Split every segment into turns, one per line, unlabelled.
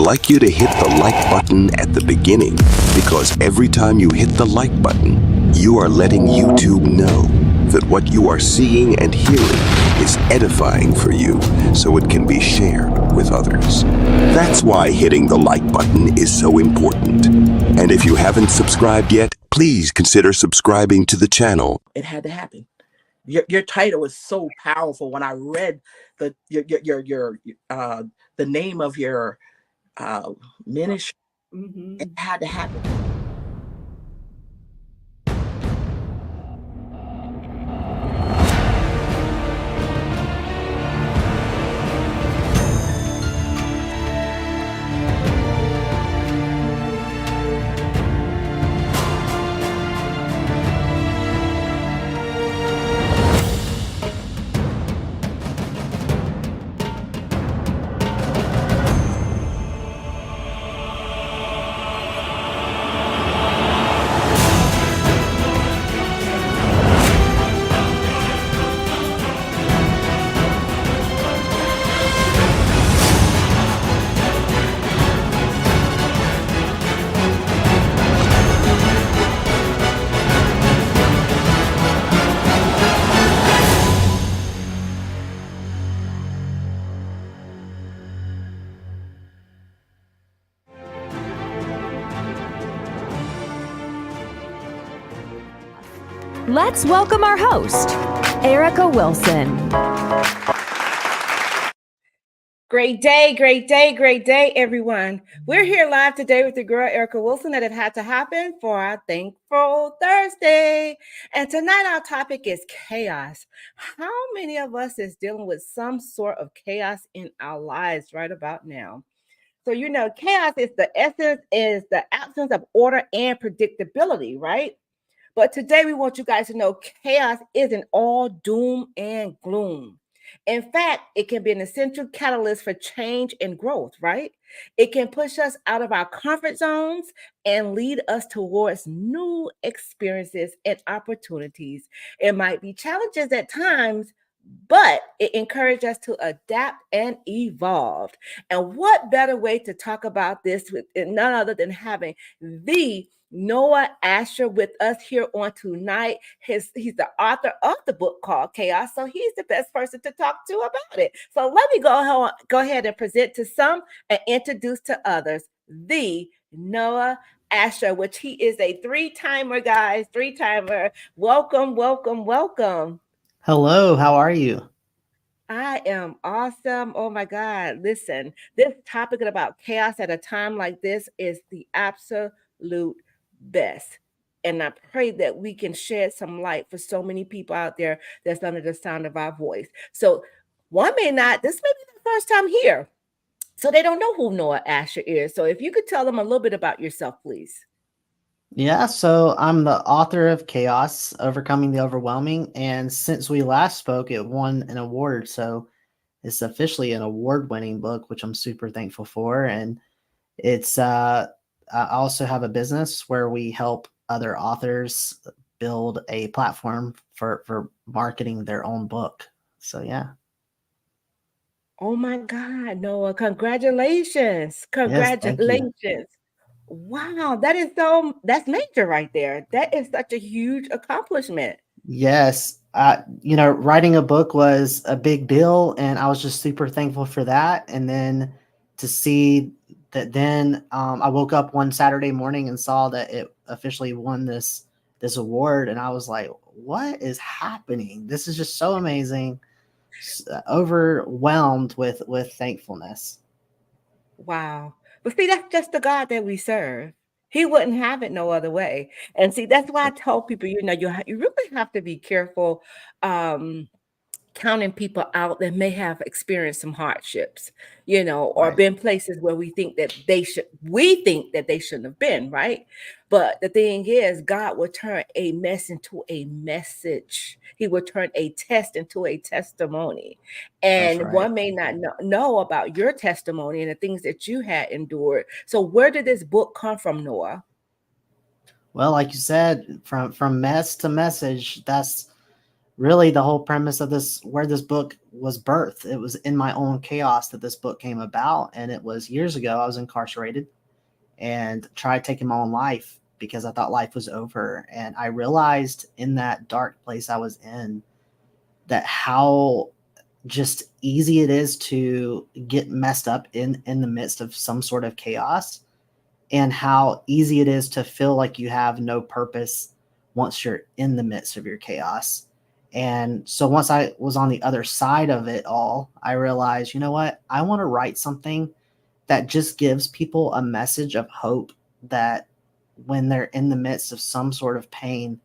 like you to hit the like button at the beginning because every time you hit the like button, you are letting YouTube know that what you are seeing and hearing is edifying for you so it can be shared with others. That's why hitting the like button is so important. And if you haven't subscribed yet, please consider subscribing to the channel.
It had to happen. Your title was so powerful. When I read the name of your ministry, it had to happen.
Let's welcome our host, Erica Wilson.
Great day, everyone. We're here live today with the girl, Erica Wilson, that it had to happen for our Thankful Thursday. And tonight our topic is chaos. How many of us is dealing with some sort of chaos in our lives right about now? So, chaos is the absence of order and predictability, right? But today we want you guys to know chaos isn't all doom and gloom. In fact, it can be an essential catalyst for change and growth, right? It can push us out of our comfort zones and lead us towards new experiences and opportunities. It might be challenges at times, but it encourages us to adapt and evolve. And what better way to talk about this with none other than having the Noah Asher with us here on tonight. He's the author of the book called Chaos, so he's the best person to talk to about it. So let me go ahead and present to some and introduce to others the Noah Asher, which he is a three-timer, guys. Welcome.
Hello, how are you?
I am awesome. Oh my God. Listen, this topic about chaos at a time like this is the absolute best. And I pray that we can shed some light for so many people out there that's under the sound of our voice. So this may be the first time here. So they don't know who Noah Asher is. So if you could tell them a little bit about yourself, please.
Yeah, so I'm the author of Chaos, Overcoming the Overwhelming. And since we last spoke, it won an award. So it's officially an award-winning book, which I'm super thankful for. And it's I also have a business where we help other authors build a platform for marketing their own book. So yeah.
Oh my God, Noah, congratulations.
Yes, thank you.
Wow, that's major right there. That is such a huge accomplishment.
Yes. Writing a book was a big deal, and I was just super thankful for that. And then to see that, then I woke up one Saturday morning and saw that it officially won this award, and I was like, "What is happening? This is just so amazing!" Overwhelmed with thankfulness.
Wow. But see, that's just the God that we serve. He wouldn't have it no other way. And see, that's why I tell people, you really have to be careful counting people out that may have experienced some hardships, or
Right.
been places where we think that they shouldn't have been, right? But the thing is, God will turn a mess into a message. He will turn a test into a testimony.
That's
And
right.
one may not know about your testimony and the things that you had endured. So where did this book come from, Noah?
Well, like you said, from mess to message, that's really the whole premise of this, where this book was birthed. It was in my own chaos that this book came about. And it was years ago. I was incarcerated and tried taking my own life because I thought life was over. And I realized in that dark place I was in that how just easy it is to get messed up in the midst of some sort of chaos, and how easy it is to feel like you have no purpose once you're in the midst of your chaos. And so once I was on the other side of it all, I realized, you know what? I want to write something that just gives people a message of hope, that when they're in the midst of some sort of pain,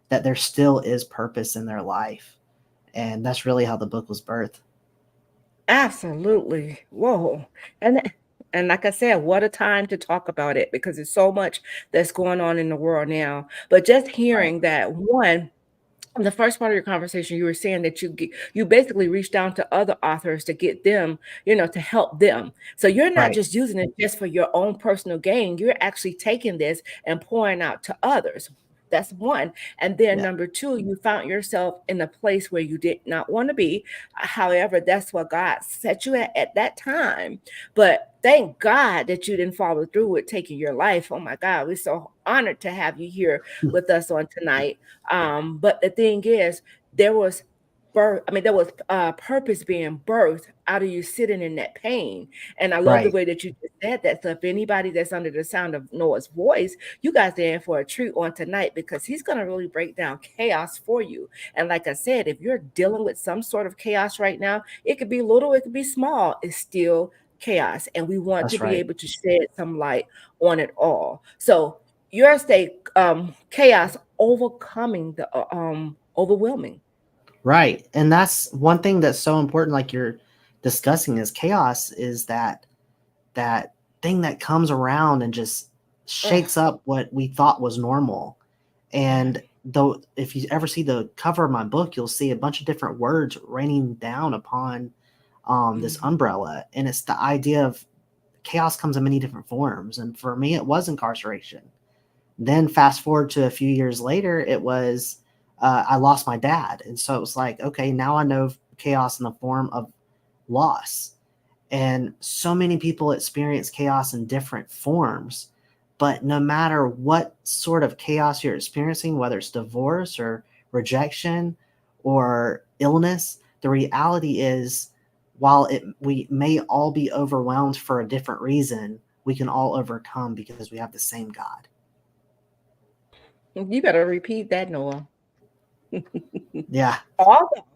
that there still is purpose in their life. And that's really how the book was birthed.
Absolutely. Whoa. And like I said, what a time to talk about it, because there's so much that's going on in the world now. But just
Right.
hearing that, one, in the first part of your conversation, you were saying that you basically reached down to other authors to get them, to help them. So you're not
Right.
just using it just for your own personal gain. You're actually taking this and pouring out to others. That's one. And then
Yeah.
number two, you found yourself in a place where you did not want to be. However, that's what God set you at that time. But thank God that you didn't follow through with taking your life. Oh my God, we're so honored to have you here with us on tonight. But the thing is, there was there was purpose being birthed out of you sitting in that pain. And I love the
Right.
way that you just said that. So if anybody that's under the sound of Noah's voice, you guys are in for a treat on tonight, because he's going to really break down chaos for you. And like I said, if you're dealing with some sort of chaos right now, it could be little, it could be small, it's still chaos. And we want to
That's
be
right.
able to shed some light on it all. So your state, chaos overcoming the overwhelming.
Right. And that's one thing that's so important, like you're discussing, is chaos is that thing that comes around and just
Ugh,
shakes up what we thought was normal.
yeah.
And though, if you ever see the cover of my book, you'll see a bunch of different words raining down upon this
Mhm.
umbrella. And it's the idea of chaos comes in many different forms. And for me, it was incarceration. Then fast forward to a few years later, it was I lost my dad. And so it was like, okay, now I know chaos in the form of loss. And so many people experience chaos in different forms. But no matter what sort of chaos you're experiencing, whether it's divorce or rejection or illness, the reality is, while we may all be overwhelmed for a different reason, we can all overcome because we have the same God.
You better repeat that, Noah.
Yeah,
Although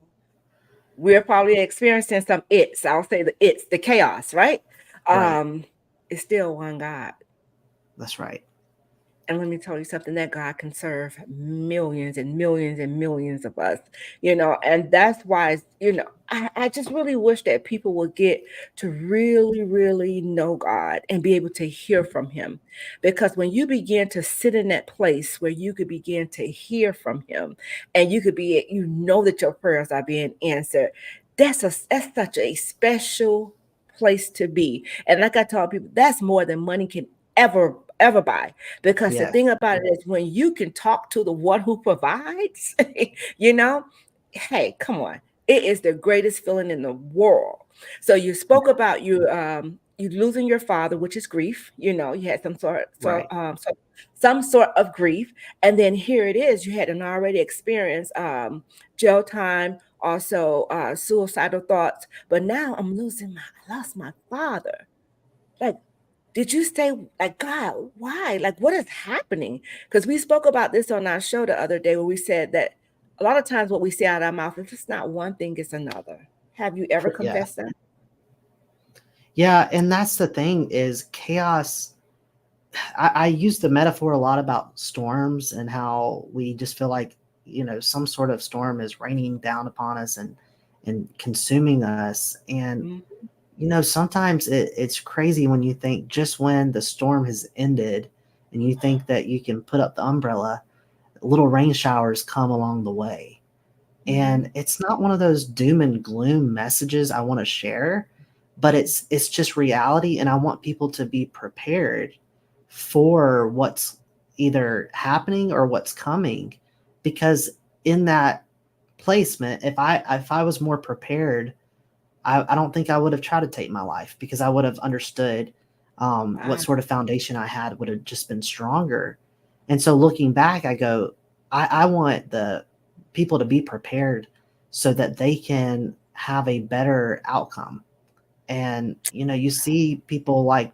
we're probably experiencing some it's, I'll say the chaos, right?
right.
Um, it's still one God.
That's right.
And let me tell you something, that God can serve millions and millions and millions of us, and that's why, I just really wish that people would get to really, really know God and be able to hear from Him. Because when you begin to sit in that place where you could begin to hear from Him, and you know that your prayers are being answered, that's such a special place to be. And like I tell people, that's more than money can ever buy. Because the
Yeah,
thing about it is, when you can talk to the one who provides, you know, hey, come on. It is the greatest feeling in the world. So you spoke about you losing your father, which is grief. You had
right.
some sort of grief. And then here it is, you had an already experienced jail time, also suicidal thoughts. But now I lost my father. Like, did you say, like, God, why? Like, what is happening? Because we spoke about this on our show the other day, where we said that a lot of times what we say out of our mouth, if it's not one thing, it's another. Have you ever
Yeah.
confessed that?
Yeah, and that's the thing, is chaos. I use the metaphor a lot about storms and how we just feel like, some sort of storm is raining down upon us and consuming us. And
Mm,
sometimes it's crazy when you think, just when the storm has ended and you think that you can put up the umbrella, little rain showers come along the way. And
mhm.
it's not one of those doom and gloom messages I want to share, but it's just reality, and I want people to be prepared for what's either happening or what's coming, because in that placement, if I was more prepared, I don't think I would have tried to take my life, because I would have understood what
Wow.
sort of foundation I had would have just been stronger. And so looking back, I go, I want the people to be prepared so that they can have a better outcome. And, you see people like,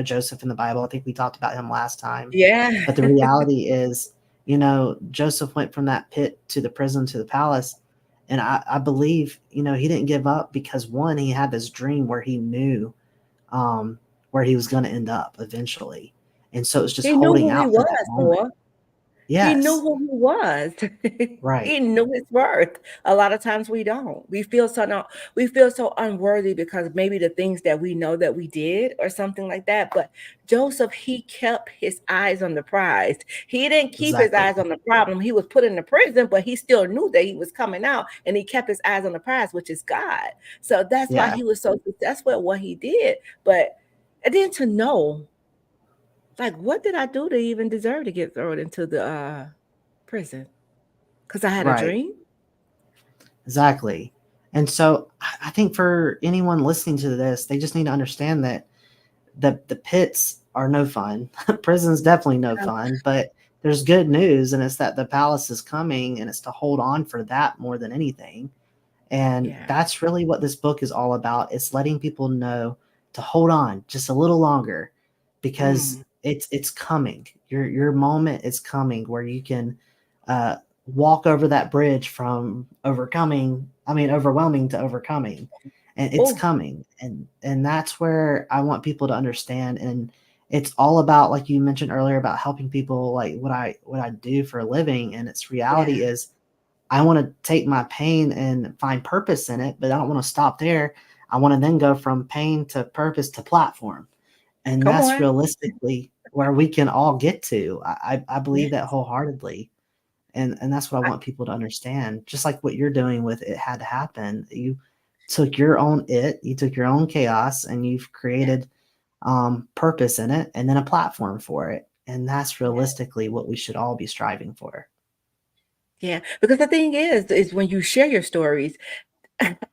Joseph in the Bible. I think we talked about him last time.
Yeah.
But the reality is, Joseph went from that pit to the prison to the palace. And I believe, he didn't give up because, one, he had this dream where he knew where he was going to end up eventually. And so it was just
He knew
holding
who he
out for that
was,
moment.
boy. He knew
Yes,
who he was.
right.
He knew his worth. A lot of times we don't. We feel so unworthy because maybe the things that we know that we did or something like that. But Joseph, he kept his eyes on the prize. He didn't keep his
Exactly.
eyes on the problem. He was put in the prison, but he still knew that he was coming out, and he kept his eyes on the prize, which is God. So that's why
Yeah,
he was so successful at what he did. But and then to know, like, what did I do to even deserve to get thrown into the prison? Because I had a
right.
dream?
Exactly. And so I think for anyone listening to this, they just need to understand that the pits are no fun. Prison's definitely no
Oh,
fun, but there's good news, and it's that the palace is coming, and it's to hold on for that more than anything. And
yeah.
that's really what this book is all about. It's letting people know to hold on just a little longer, because
Mm.
it's coming. Your moment is coming where you can uh, walk over that bridge from overwhelming to overcoming, and it's
Oh,
coming. And that's where I want people to understand. And it's all about, like you mentioned earlier, about helping people, like what I do for a living. And its reality
yeah.
is, I want to take my pain and find purpose in it, but I don't want to stop there. I want to then go from pain to purpose to platform. And
Come
that's
on.
realistically where we can all get to. I
Yeah.
believe that wholeheartedly. And that's what I
I
want people to understand. Just like what you're doing with It Had to Happen. You took your own you took your own chaos, and you've
yeah,
created purpose in it, and then a platform for it. And that's
yeah,
realistically what we should all be striving for.
yeah. Because the thing is when you share your stories,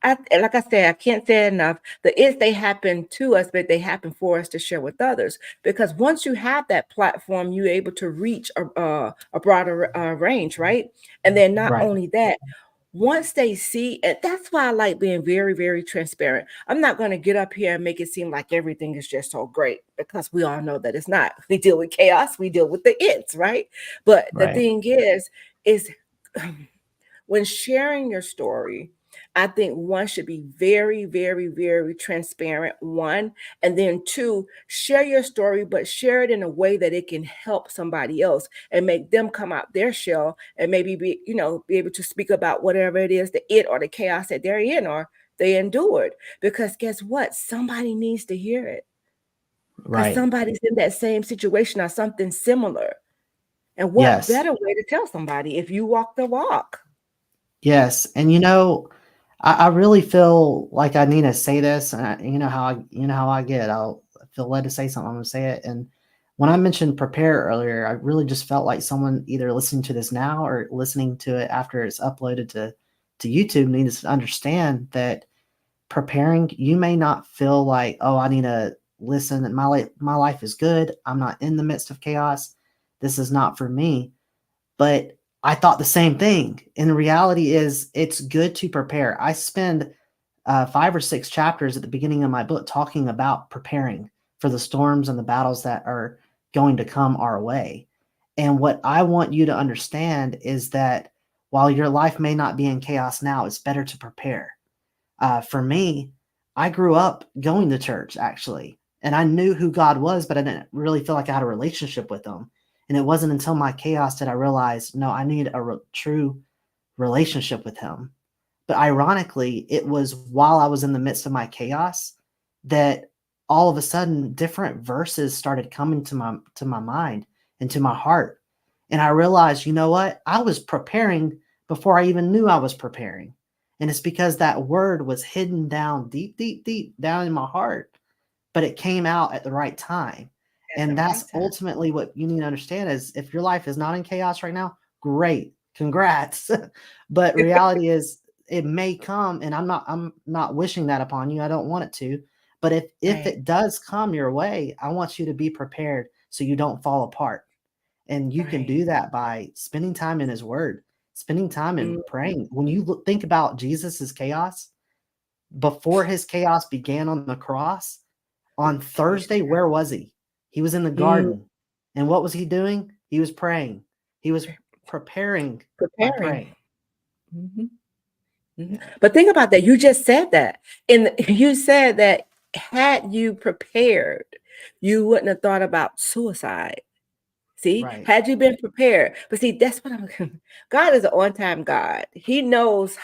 like I said, I can't say it enough. The is they happen to us, but they happen for us to share with others. Because once you have that platform, you're able to reach a broader range, right? And then not
Right.
only that, once they see, and that's why I like being very, very transparent. I'm not going to get up here and make it seem like everything is just so great, because we all know that it's not. We deal with chaos, we deal with the it's, right? But the
Right.
thing is when sharing your story, I think one should be very, very, very transparent. One, and then two, share your story, but share it in a way that it can help somebody else and make them come out their shell and maybe be able to speak about whatever it is, the it or the chaos that they're in or they endured. Because guess what? Somebody needs to hear it because
Right.
somebody's in that same situation or something similar. And what
Yes.
better way to tell somebody if you walk the walk?
Yes. And I really feel like I need to say this, and you know how I get. I'll feel led to say something. I'm gonna say it. And when I mentioned prepare earlier, I really just felt like someone either listening to this now or listening to it after it's uploaded to YouTube needs to understand that preparing, you may not feel like, oh, I need to listen, and my life is good. I'm not in the midst of chaos. This is not for me. But I thought the same thing. And the reality is, it's good to prepare. I spend 5 or 6 chapters at the beginning of my book talking about preparing for the storms and the battles that are going to come our way. And what I want you to understand is that while your life may not be in chaos now, it's better to prepare. For me, I grew up going to church, actually, and I knew who God was, but I didn't really feel like I had a relationship with him. And it wasn't until my chaos that I realized, no, I need a true relationship with him. But ironically, it was while I was in the midst of my chaos that all of a sudden different verses started coming to my mind and to my heart. And I realized, you know what? I was preparing before I even knew I was preparing. And it's because that word was hidden down deep, deep, deep down in my heart, but it came out at the right time.
At the
And
right
that's
time.
ultimately what you need to understand is, if your life is not in chaos right now, great. congrats. But reality is it may come, and I'm not wishing that upon you. I don't want it to. But if
Right.
it does come your way, I want you to be prepared so you don't fall apart. And you can
Right.
do that by spending time in his word, spending time in
Mm,
praying. When you think about Jesus's chaos, before his chaos began on the cross, on Thursday, where was he? He was in the
mm,
garden. And what was he doing? He was praying. He was preparing by
preparing.
praying.
Mhm, mhm.
Yeah.
But think about that. You just said that. And you said that had you prepared, you wouldn't have thought about suicide. See,
Right.
had you been prepared, but see, that's what I'm. God is an on-time God. He knows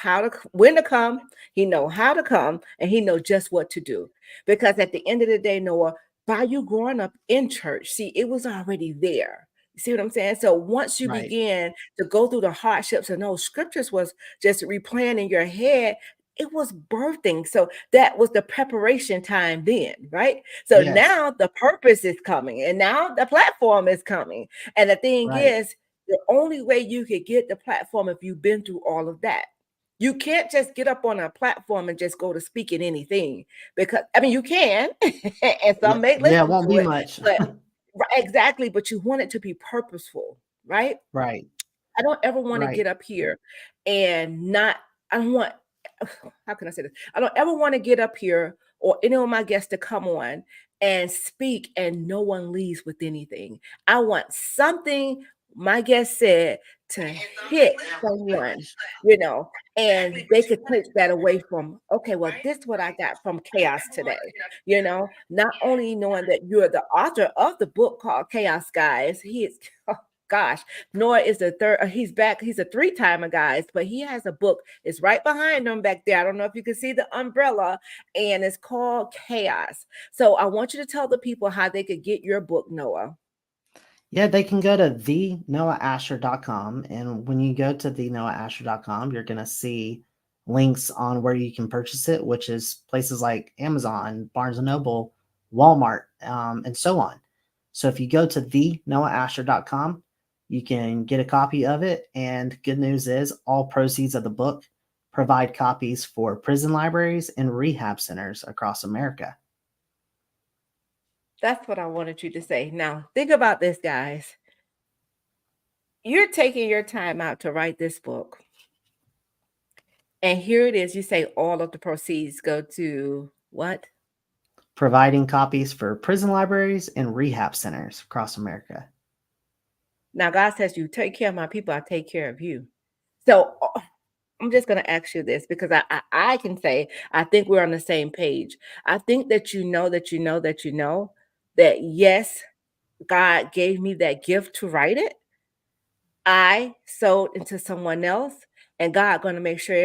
when to come. He know how to come, and He know just what to do. Because at the end of the day, Noah, by you growing up in church, see, it was already there. You see what I'm saying? So once you
Right.
begin to go through the hardships and those scriptures was just replaying in your head, it was birthing. So that was the preparation time then, right? So
Yes.
now the purpose is coming, and now the platform is coming. And the thing
Right.
is, the only way you could get the platform if you've been through all of that. You can't just get up on a platform and just go to speak in anything because I mean you can, and
Yeah.
some may
Yeah. It
listen
won't
to
be
it,
much.
but exactly, but you want it to be purposeful, right?
Right.
I don't ever want to
Right.
get up here and not, I don't want, how can I say this? I don't ever want to get up here or any of my guests to come on and speak and no one leaves with anything. I want something my guest said to hit someone, and they could take that away from, okay, well, this is what I got from chaos today. Not only knowing that you're the author of the book called Chaos Guys, he is, oh, gosh, Noah is the third. He's back. He's a three-timer, guys, but he has a book. It's right behind him back there. I don't know if you can see the umbrella, and it's called Chaos. So I want you to tell the people how they could get your book, Noah.
Yeah, they can go to thenoaasher.com. And when you go to thenoaasher.com, you're going to see links on where you can purchase it, which is places like Amazon, Barnes & Noble, Walmart, and so on. So if you go to thenoaasher.com, you can get a copy of it. And good news is all proceeds of the book provide copies for prison libraries and rehab centers across America.
That's what I wanted you to say. Now, think about this, guys. You're taking your time out to write this book. And here it is. You say all of the proceeds go to what?
Providing copies for prison libraries and rehab centers across America.
Now, God says, you take care of my people, I take care of you. So I'm just going to ask you this because I can say, I think we're on the same page. I think that that yes, God gave me that gift to write it. I sowed into someone else, and God going to make sure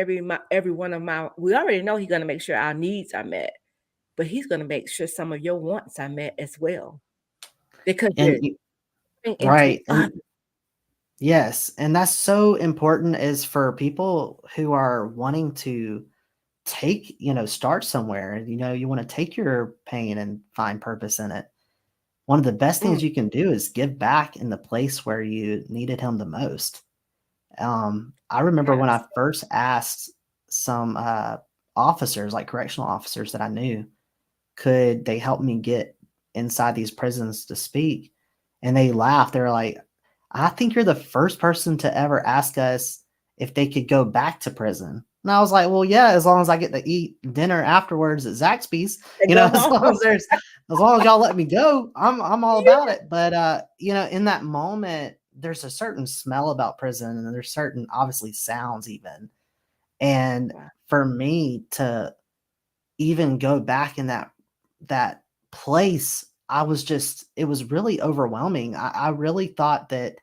every one of my, we already know He's going to make sure our needs are met, but He's going to make sure some of your wants are met as well because
And
you're pouring into
right. And
others.
yes, and that's so important is for people who are wanting to take, start somewhere. You want to take your pain and find purpose in it. One of the best
Mm,
things you can do is give back in the place where you needed him the most. I remember when
yes.
I first asked some officers, like correctional officers that I knew, could they help me get inside these prisons to speak? And they laughed. They were like, I think you're the first person to ever ask us if they could go back to prison. And I was like, well, yeah, as long as I get to eat dinner afterwards at Zaxby's,
And go
as long
home.
as long as y'all let me go, I'm all about it. But in that moment, there's a certain smell about prison, and there's certain obviously sounds even. And
Wow.
for me to even go back in that place, it was really overwhelming. I really thought that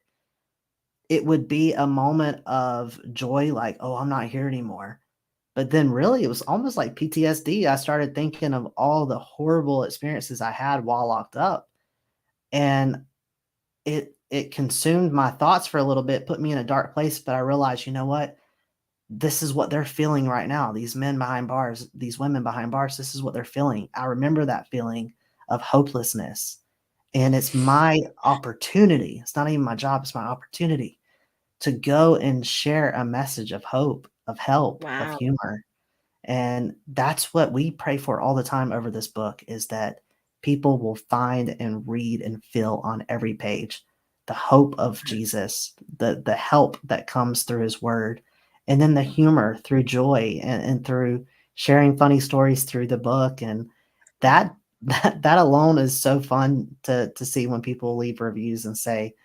it would be a moment of joy, like, oh, I'm not here anymore. But then really it was almost like PTSD. I started thinking of all the horrible experiences I had while locked up. And it consumed my thoughts for a little bit, put me in a dark place. But I realized, you know what? This is what they're feeling right now. These men behind bars, these women behind bars, this is what they're feeling. I remember that feeling of hopelessness. And it's my opportunity. It's not even my job, it's my opportunity to go and share a message of hope, of help, of
Wow.
humor. And that's what we pray for all the time over this book, is that people will find and read and feel on every page the hope of Jesus, the help that comes through his word, and then the humor through joy, and through sharing funny stories through the book. And that that alone is so fun to see when people leave reviews and say,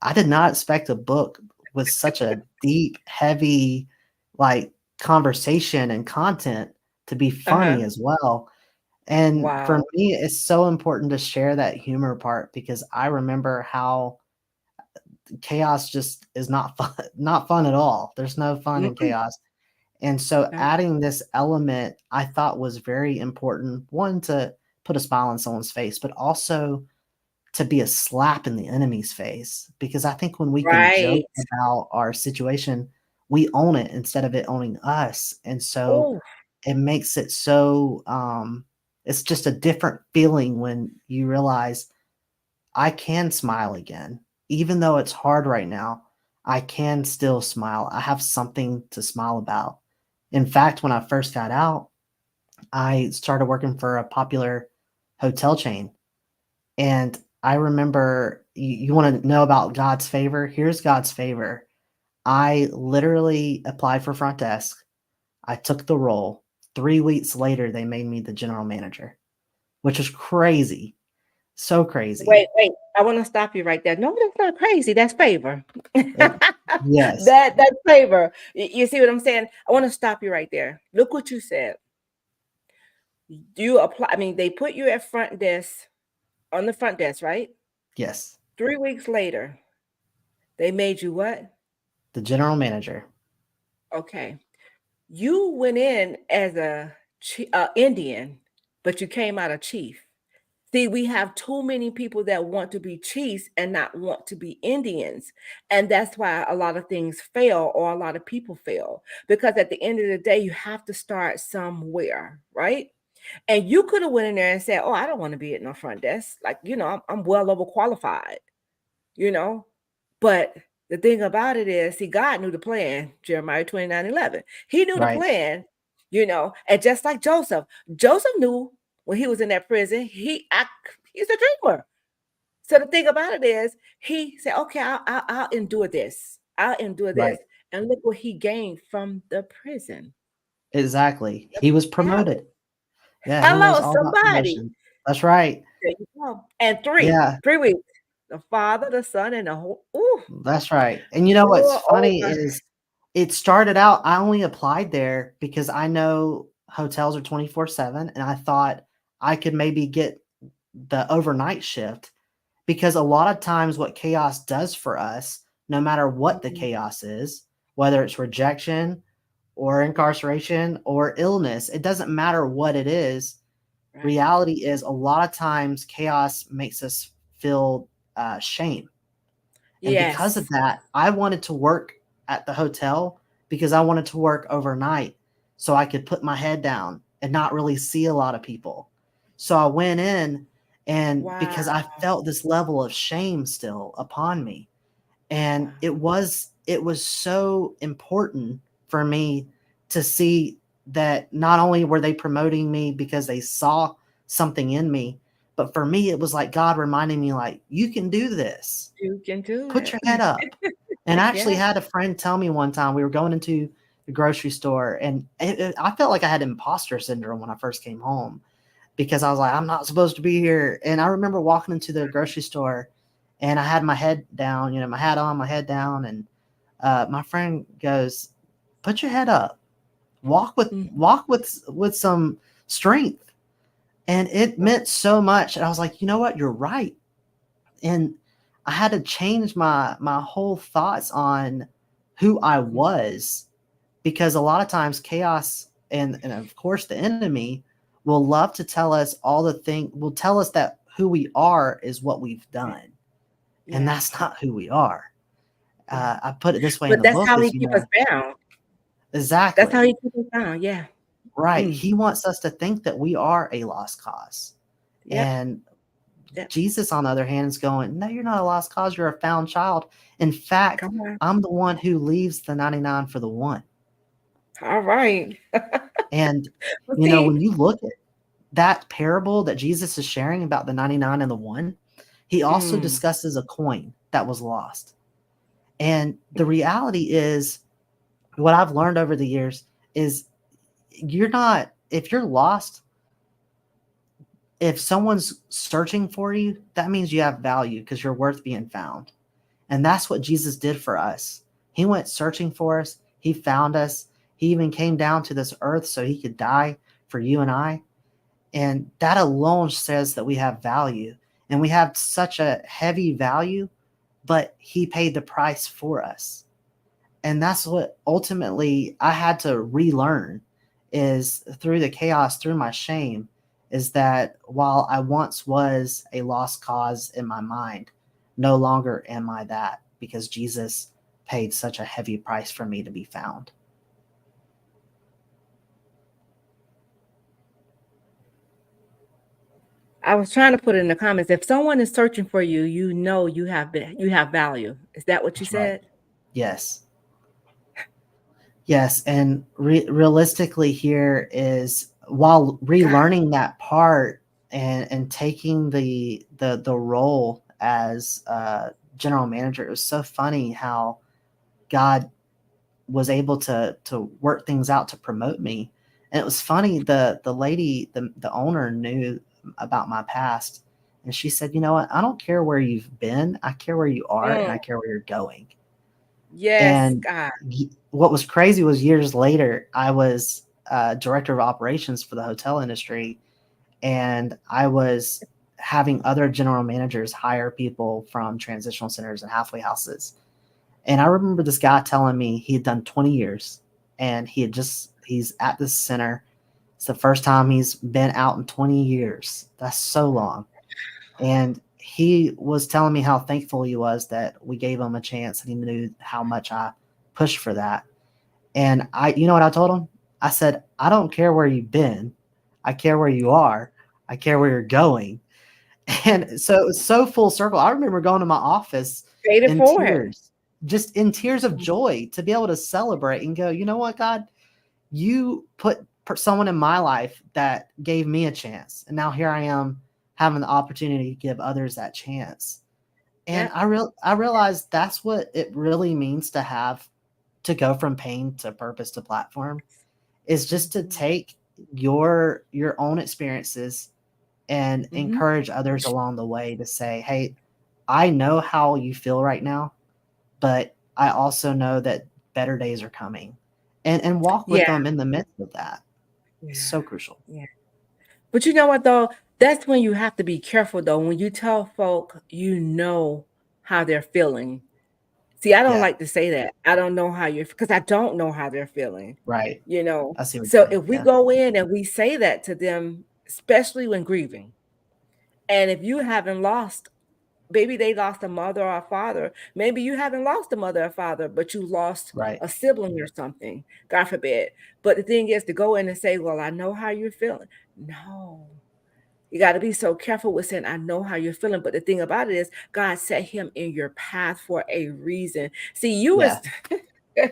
I did not expect a book with such a deep, heavy, like, conversation and content to be
Uh-huh.
funny as well. And for
Wow.
me, it's so important to share that humor part, because I remember how chaos just is not fun, not fun at all. There's no fun in
Mm-mm.
chaos. And so
No.
adding this element I thought was very important. One, to put a smile on someone's face, but also to be a slap in the enemy's face, because I think when we can joke
Right.
about our situation, we own it instead of it owning us. And so
Oh,
it makes it so, it's just a different feeling when you realize I can smile again. Even though it's hard right now, I can still smile. I have something to smile about. In fact, when I first got out, I started working for a popular hotel chain. And I remember, you want to know about God's favor? Here's God's favor. I literally applied for front desk. I took the role. 3 weeks later, they made me the general manager, which was crazy. So crazy.
wait. I want to stop you right there. No, that's not crazy. That's favor.
It, yes,
That's favor. You see what I'm saying? I want to stop you right there. Look what you said. You apply. I mean, they put you at front desk on the front desk, right?
yes.
3 weeks later, they made you what?
The general manager.
Okay. You went in as a Indian, but you came out a chief. See, we have too many people that want to be chiefs and not want to be Indians. And that's why a lot of things fail, or a lot of people fail. Because at the end of the day, you have to start somewhere, right? And you could have went in there and said, "Oh, I don't want to be at no front desk. Like, I'm well overqualified, you know." But the thing about it is, see, God knew the plan, Jeremiah 29:11. He knew the
Right,
plan, and just like Joseph knew when he was in that prison, he's a dreamer. So the thing about it is, he said, "Okay, I'll endure this. I'll endure
right.
this." And look what he gained from the prison.
Exactly. He was
Yeah.
promoted. Yeah, he knows
Hello,
all about
somebody.
promotion. That's right.
There you go. And three,
Yeah,
3 weeks. The Father, the Son, and the whole. Ooh,
that's right. And you know what's
pour
funny
over.
is, it started out, I only applied there because I know hotels are 24/7, and I thought I could maybe get the overnight shift, because a lot of times what chaos does for us, no matter what the
Mhm.
chaos is, whether it's rejection or incarceration or illness, it doesn't matter what it is.
Right.
Reality is, a lot of times chaos makes us feel shame. And because of
Yes.
that, I wanted to work at the hotel because I wanted to work overnight so I could put my head down and not really see a lot of people. So I went in, and because
Wow.
I felt this level of shame still upon me. And
Wow.
it was so important for me to see that not only were they promoting me because they saw something in me, but for me it was like God reminding me, like, you can do this.
You can do
Put
it.
your head up. And I actually
Yeah.
had a friend tell me one time, we were going into the grocery store, and I felt like I had imposter syndrome when I first came home, because I was like, I'm not supposed to be here. And I remember walking into the grocery store, and I had my head down, my hat on, my head down. And my friend goes, put your head up, walk with,
Mhm.
walk with some strength. And it
Wow.
meant so much. And I was like, you know what? You're right. And I had to change my whole thoughts on who I was, because a lot of times chaos and of course the enemy will love to tell us all the thing will tell us that who we are is what we've done, and that's
Yes.
not who we are.
Yeah.
I put it this way in
But
the
that's
book,
how
is
he keep us bound. That's how
exactly
he keep us bound. Yeah.
right.
Mm.
He wants us to think that we are a lost cause,
Yep.
and
Yep.
Jesus, on the other hand, is going, no, you're not a lost cause. You're a found child. In fact,
Come on.
I'm the one who leaves the 99 for the one.
All right.
And,
Well,
you know,
see,
when you look at that parable that Jesus is sharing about the 99 and the one, he also
mm,
discusses a coin that was lost. And the reality is, what I've learned over the years is if you're lost, if someone's searching for you, that means you have value because you're worth being found. And that's what Jesus did for us. He went searching for us. He found us. He even came down to this earth so he could die for you and I. And that alone says that we have value. And we have such a heavy value, but he paid the price for us. And that's what ultimately I had to relearn, is through the chaos, through my shame, is that while I once was a lost cause in my mind, no longer am I that, because Jesus paid such a heavy price for me to be found.
I was trying to put it in the comments. If someone is searching for you, you know you have value. Is that what you
That's right.
said?
Yes. Yes. And realistically, here is, while relearning that part and taking the role as general manager, it was so funny how God was able to work things out to promote me. And it was funny, the lady, the owner, knew about my past, and she said, you know what, I don't care where you've been, I care where you are, and
Mm,
I care where you're going.
yes,
And
God.
what was crazy was, years later, I was director of operations for the hotel industry, and I was having other general managers hire people from transitional centers and halfway houses. And I remember this guy telling me he had done 20 years, and he's at this center. It's the first time he's been out in 20 years. That's so long. And he was telling me how thankful he was that we gave him a chance, and he knew how much I pushed for that. And you know what I told him? I said, I don't care where you've been. I care where you are. I care where you're going. And so it was so full circle. I remember going to my office
Paid it
in
forward.
tears, just in tears of joy, to be able to celebrate and go, you know what, God, you put someone in my life that gave me a chance. And now here I am having the opportunity to give others that chance. And
Yep.
I realized that's what it really means to go from pain to purpose to platform, is just to
Mhm.
take your own experiences and
Mhm.
encourage others along the way to say, hey, I know how you feel right now, but I also know that better days are coming, and walk with
Yeah.
them in the midst of that. It's
Yeah.
so crucial.
Yeah. But you know what though? That's when you have to be careful though. When you tell folk you know how they're feeling. See, I don't
Yeah.
like to say that. I don't know how you're, because I don't know how they're feeling,
Right.
you know.
I see what
So
you mean.
if we
Yeah.
go in and we say that to them, especially when grieving, and if you haven't lost, maybe they lost a mother or a father, maybe you haven't lost a mother or father, but you lost
Right.
a sibling or something, God forbid. But the thing is to go in and say, well, I know how you're feeling. No, you got to be so careful with saying, I know how you're feeling. But the thing about it is, God set him in your path for a reason. See, you was,
Yeah.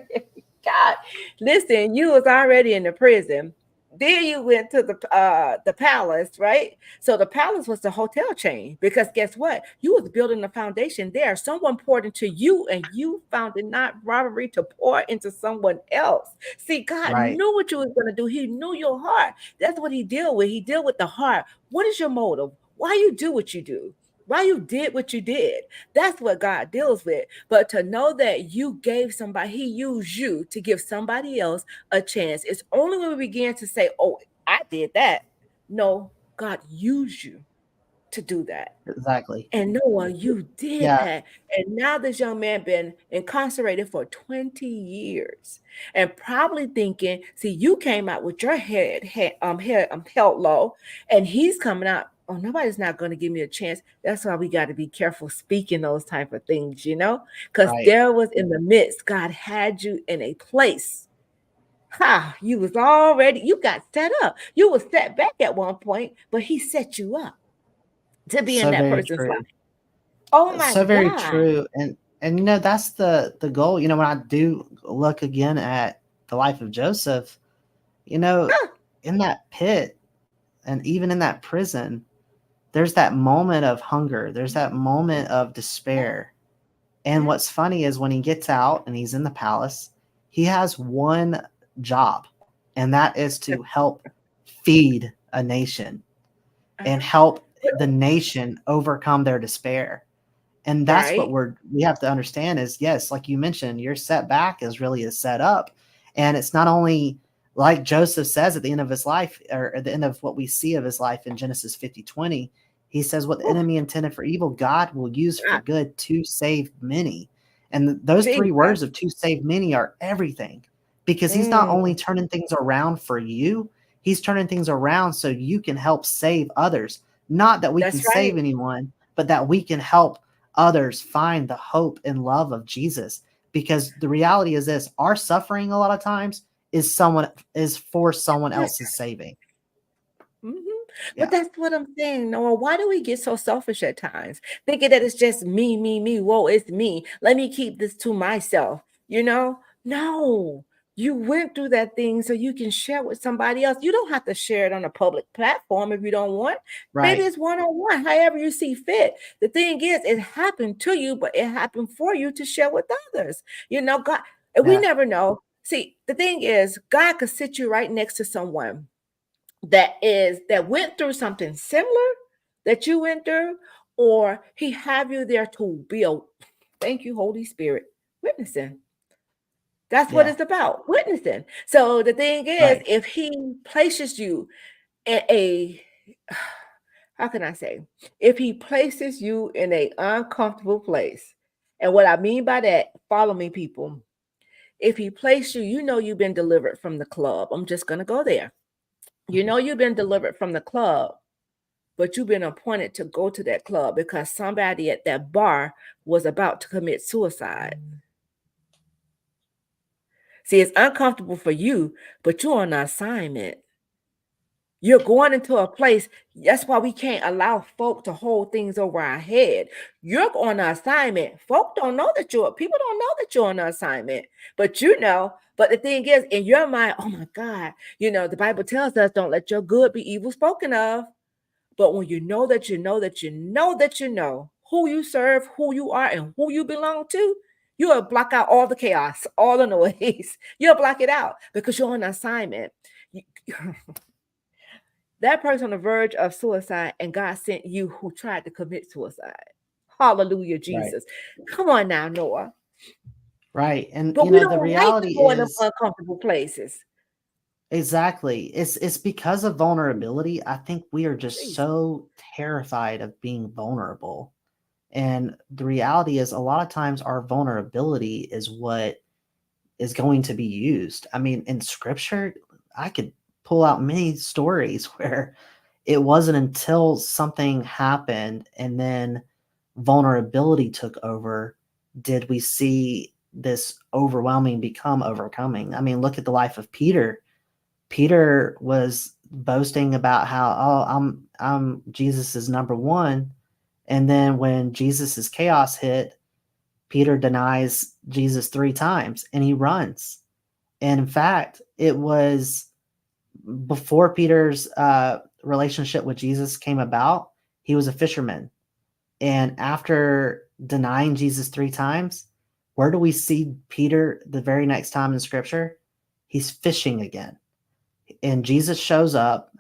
God, listen, you was already in the prison. Then you went to the palace, right? So the palace was the hotel chain, because guess what? You was building a foundation there. Someone poured into you, and you found it not robbery to pour into someone else. See, God
Right.
knew what you was going to do. He knew your heart. That's what he deal with. He deal with the heart. What is your motive? Why you do what you do? Why you did what you did? That's what God deals with. But to know that you gave somebody, he used you to give somebody else a chance. It's only when we begin to say, oh, I did that. No, God used you to do that.
Exactly.
And Noah, you did
Yeah.
that. And now this young man been incarcerated for 20 years and probably thinking, see, you came out with your head held low, and he's coming out. Oh, nobody's not going to give me a chance. That's why we got to be careful speaking those type of things, because
Right.
there was in the midst, God had you in a place. Ha, you got set up. You were set back at one point, but he set you up. to be in
So
that
very
person's life.
true.
Oh my
So very
God.
true. And that's the goal. When I do look again at the life of Joseph,
Huh.
in that pit and even in that prison, there's that moment of hunger. There's that moment of despair. And
Yeah.
what's funny is when he gets out and he's in the palace, he has one job, and that is to help feed a nation and
Uh-huh.
help the nation overcome their despair. And that's what
Right.
we have to understand is, yes, like you mentioned, your setback is really a setup. And it's not only like Joseph says at the end of his life, or at the end of what we see of his life in Genesis 50:20, he says, what the
Whew.
enemy intended for evil, God will use for
God.
good to save many. And those three
Jesus.
words of to save many are everything, because he's not only
Mm,
turning things around for you, he's turning things around so you can help save others. Not that we can
that's right.
save anyone, but that we can help others find the hope and love of Jesus. Because the reality is this, our suffering a lot of times is for someone
Yes.
else's saving.
Mhm. But
Yeah.
that's what I'm saying, Noah. Why do we get so selfish at times? Thinking that it's just me, me, me. Whoa, it's me. Let me keep this to myself. No, you went through that thing so you can share with somebody else. You don't have to share it on a public platform if you don't want. Maybe
Right.
it's one on one, however you see fit. The thing is, it happened to you, but it happened for you to share with others. God, and we
Yeah.
never know. See, the thing is, God could sit you right next to someone that went through something similar that you went through, or he have you there to be a thank you, Holy Spirit, witnessing. That's what
Yeah.
it's about, witnessing. So the thing is,
Right.
if he places you in a how can I say, if he places you in a uncomfortable place, and what I mean by that, follow me, people. If he placed you, you've been delivered from the club. I'm just gonna go there. You've been delivered from the club, but you've been appointed to go to that club because somebody at that bar was about to commit suicide. See, it's uncomfortable for you, but you're on an assignment. You're going into a place. That's why we can't allow folk to hold things over our head. You're on an assignment. Folk don't know that people don't know that you're on an assignment, but you know. But the thing is, in your mind, oh my God, the Bible tells us don't let your good be evil spoken of. But when you know that you know that you know that you know who you serve, who you are, and who you belong to, you'll block out all the chaos, all the noise. You'll block it out because you're on assignment. You- that person on the verge of suicide, and God sent you who tried to commit suicide. Hallelujah,
Right.
Jesus. Come on now, Noah.
Right. And
But we
the
don't like to
reality
go in them
is,
uncomfortable places.
exactly, it's because of vulnerability. I think we are just
Jesus.
so terrified of being vulnerable. And the reality is, a lot of times our vulnerability is what is going to be used. I mean, in scripture, I could pull out many stories where it wasn't until something happened and then vulnerability took over did we see this overwhelming become overcoming. I mean, look at the life of Peter. Peter was boasting about how, oh, I'm Jesus's number one, and then when Jesus's chaos hit, Peter denies Jesus 3 times and he runs. And in fact, it was before Peter's relationship with Jesus came about, he was a fisherman. And after denying Jesus 3 times, where do we see Peter the very next time in scripture? He's fishing again. And Jesus shows up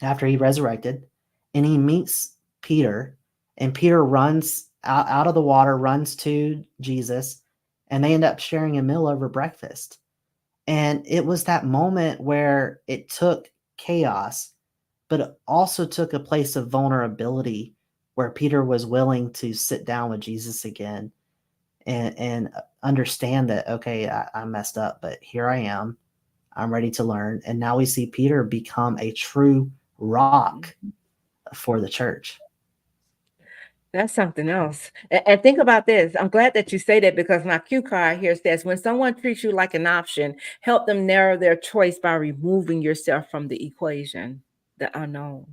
after he resurrected, and he meets Peter, and Peter runs out of the water, runs to Jesus, and they end up sharing a meal over breakfast. And it was that moment where it took chaos, but it also took a place of vulnerability where Peter was willing to sit down with Jesus again and understand that, okay, I messed up, but here I am. I'm ready to learn. And now we see Peter become a true rock for the church.
That's something else. And think about this. I'm glad that you say that because my cue card here says when someone treats you like an option, help them narrow their choice by removing yourself from the equation, the unknown.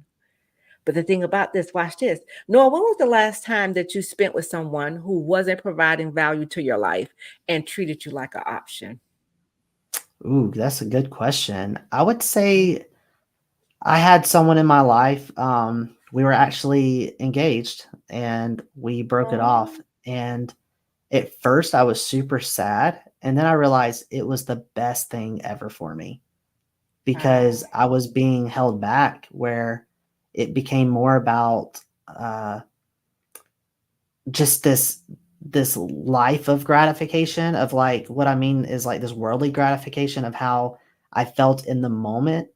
But the thing about this, watch this. Noah, when was the last time that you spent with someone who wasn't providing value to your life and treated you like an option?
Ooh, that's a good question. I would say I had someone in my life. We were actually engaged and we broke it off.
Oh,
And at first, I was super sad. And then I realized it was the best thing ever for me because
wow.
I was being held back where it became more about uh, just this life of gratification of like what I mean is like this worldly gratification of how I felt in the moment,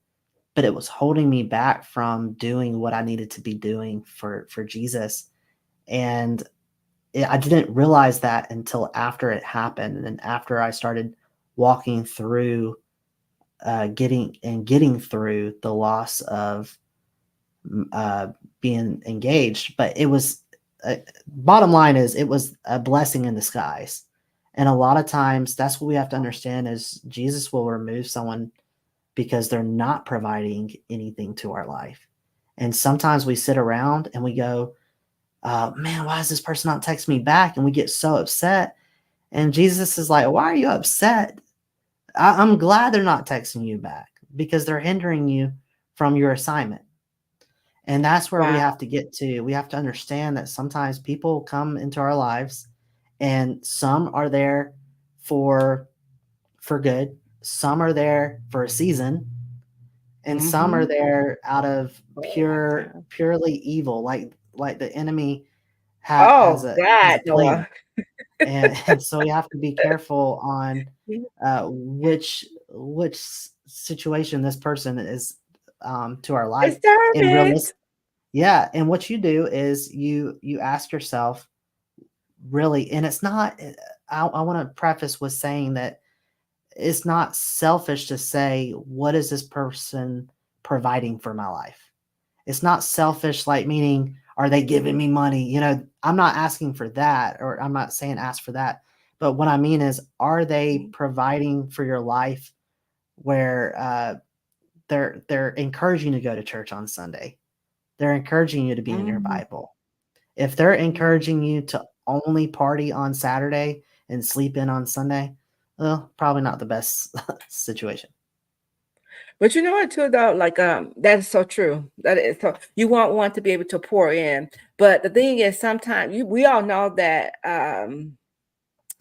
but it was holding me back from doing what I needed to be doing for Jesus. And I didn't realize that until after it happened and after I started walking through getting through the loss of uh, being engaged. But it was bottom line is it was a blessing in disguise. And a lot of times that's what we have to understand is Jesus will remove someone because they're not providing anything to our life. And sometimes we sit around and we go, man, why is this person not texting me back? And we get so upset. And Jesus is like, why are you upset? I'm glad they're not texting you back because they're hindering you from your assignment. And that's where we
Wow.
have to get to. We have to understand that sometimes people come into our lives and some are there for good, some are there for a season, and some are
Mm-hmm.
there out of
Oh, lifetime.
purely evil, like the enemy has
Oh,
a
God,
plan.
Noah.
And so we have to be careful on which situation this person is to our life. And
Discernment.
yeah, and what you do is you ask yourself really, and it's not. I want to preface with saying that it's not selfish to say what is this person providing for my life. It's not selfish, like meaning are they giving me money? I'm not asking for that, or I'm not saying ask for that. But what I mean is, are they providing for your life where they're encouraging you to go to church on Sunday? They're encouraging you to be in your
Mhm.
Bible. If they're
Mhm.
encouraging you to only party on Saturday and sleep in on Sunday, well, probably not the best situation.
But you know what too though, like that is so true. That is so you want to be able to pour in. But the thing is sometimes we all know that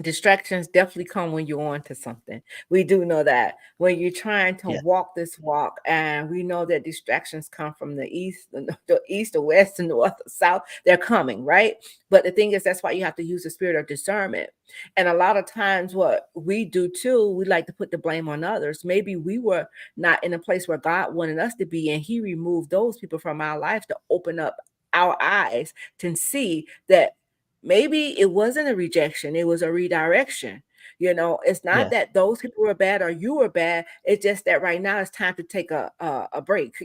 distractions definitely come when you're on to something. We do know that when you're trying to
Yeah,
walk this walk, and we know that distractions come from the east, the east, the west, the north, the south. They're coming, right? But the thing is, that's why you have to use the spirit of discernment. And a lot of times, what we do too, we like to put the blame on others. Maybe we were not in a place where God wanted us to be, and He removed those people from our life to open up our eyes to see that maybe it wasn't a rejection, it was a redirection. It's not
yeah,
that those people were bad or you were bad. It's just that right now it's time to take a break.